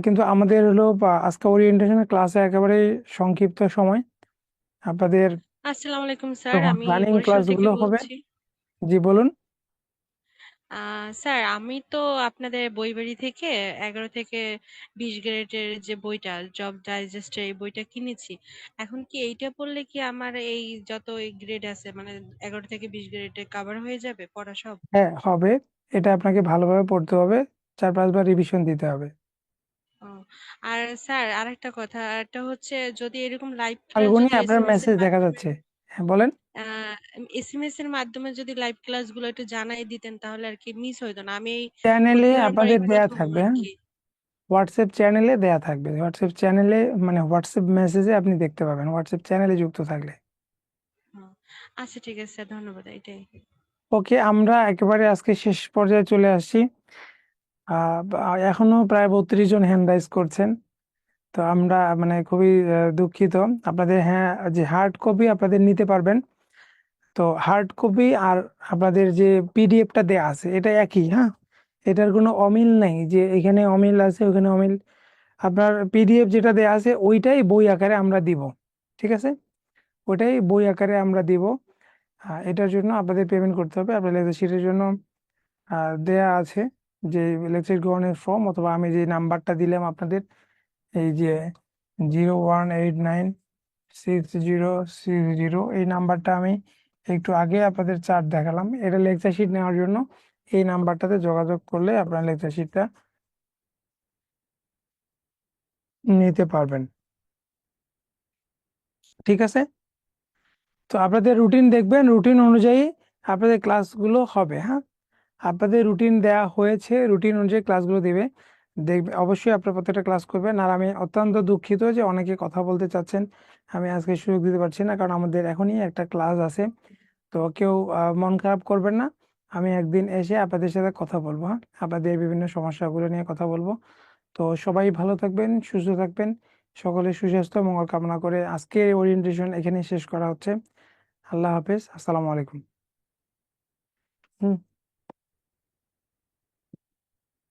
কিন্তু আমাদের হলো আজকে ওরিয়েন্টেশনের ক্লাসে একেবারে সংক্ষিপ্ত সময়, আপনাদের আসসালামু আলাইকুম স্যার, আমি রানিং বরিশাল থেকে ক্লাসগুলো হবে। বলছি। জি, বলুন। স্যার আমি তো আপনাদের বইবাড়ি থেকে 11 থেকে 20 গ্রেডের যে বইটা, জব ডাইজেস্টের এই বইটা কিনেছি। এখন কি এইটা পড়লে কি আমার এই যত গ্রেড আছে, মানে 11 থেকে 20 গ্রেডে কভার হয়ে যাবে পড়া সব? হ্যাঁ, হবে। এটা আপনাকে ভালোভাবে পড়তে হবে, 4-5 বার রিভিশন দিতে হবে। ও, আর স্যার আরেকটা কথা, একটা হচ্ছে যদি এরকম লাইভ ক্লাস ফাল্গুনি, যদি আপনার এসএমএস এর মেসেজ দেখা মাধ্যমে, যাচ্ছে। হ্যাঁ, বলেন। এসএমএস এর মাধ্যমে যদি লাইভ ক্লাসগুলো একটু জানাই দিতেন তাহলে আর কি মিস হইতো না। আমি এই বই চ্যানেলে কেনার পর আপনাদের একটু দেয়া প্রথম থাকবে, আর হ্যাঁ, কি। হোয়াটসঅ্যাপ চ্যানেলে দেয়া থাকবে, হোয়াটসঅ্যাপ চ্যানেলে, মানে হোয়াটসঅ্যাপ মেসেজে আপনি দেখতে পাবেন, হোয়াটসঅ্যাপ চ্যানেলে যুক্ত থাকলে। হুম, আচ্ছা ঠিক আছে স্যার, ধন্যবাদ, এটাই। ওকে, আমরা একেবারে আজকে শেষ পর্যায়ে চলে আসছি। এখনো প্রায় 32 জন হ্যান্ড রাইজ করছেন, তো আমরা মানে খুবই দুঃখিত। আপনাদের, হ্যাঁ, যে হার্ড কপি আপনাদের নিতে পারবেন, তো হার্ড কপি আর আপনাদের যে পিডিএফটা দেয়া আছে এটা একই, হ্যাঁ, এটার কোনো অমিল নেই যে এখানে অমিল আছে ওখানে অমিল। আপনার পিডিএফ যেটা দেয়া আছে ওইটাই বই আকারে আমরা দিব, ঠিক আছে? ওইটাই বই আকারে আমরা দিব। এটার জন্য আপনাদের পেমেন্ট করতে হবে। আপনার লেকচার শিটের জন্য দেয়া আছে যে লেকচার গ্রহণের ফর্ম, অথবা আমি যে নাম্বারটা দিলাম আপনাদের, এই যে 01896060, এই নাম্বারটা আমি একটু আগে আপনাদের চার্ট দেখালাম। এটা লেকচার শিট নেওয়ার জন্য এই নাম্বারটাতে যোগাযোগ করলে আপনার লেকচার শিটটা নিতে পারবেন, ঠিক আছে? তো আপনাদের রুটিন দেখবেন, রুটিন অনুযায়ী আপনাদের ক্লাসগুলো হবে। হ্যাঁ, আপনাদের রুটিন দেয়া হয়েছে, রুটিন অনুযায়ী ক্লাসগুলো দিবে, দেখবে অবশ্যই আপনার প্রত্যেকটা ক্লাস করবেন। আর আমি অত্যন্ত দুঃখিত যে অনেকে কথা বলতে চাচ্ছেন, আমি আজকে সুযোগ দিতে পারছি না, কারণ আমাদের এখনই একটা ক্লাস আছে। তো কেউ মন খারাপ করবেন না, আমি একদিন এসে আপনাদের সাথে কথা বলবো। হ্যাঁ, আপনাদের বিভিন্ন সমস্যাগুলো নিয়ে কথা বলবো। তো সবাই ভালো থাকবেন, সুস্থ থাকবেন, সকলের সুস্বাস্থ্য মঙ্গল কামনা করে আজকের ওরিয়েন্টেশন এখানেই শেষ করা হচ্ছে। আল্লাহ হাফেজ, আসসালামু আলাইকুম। হুম।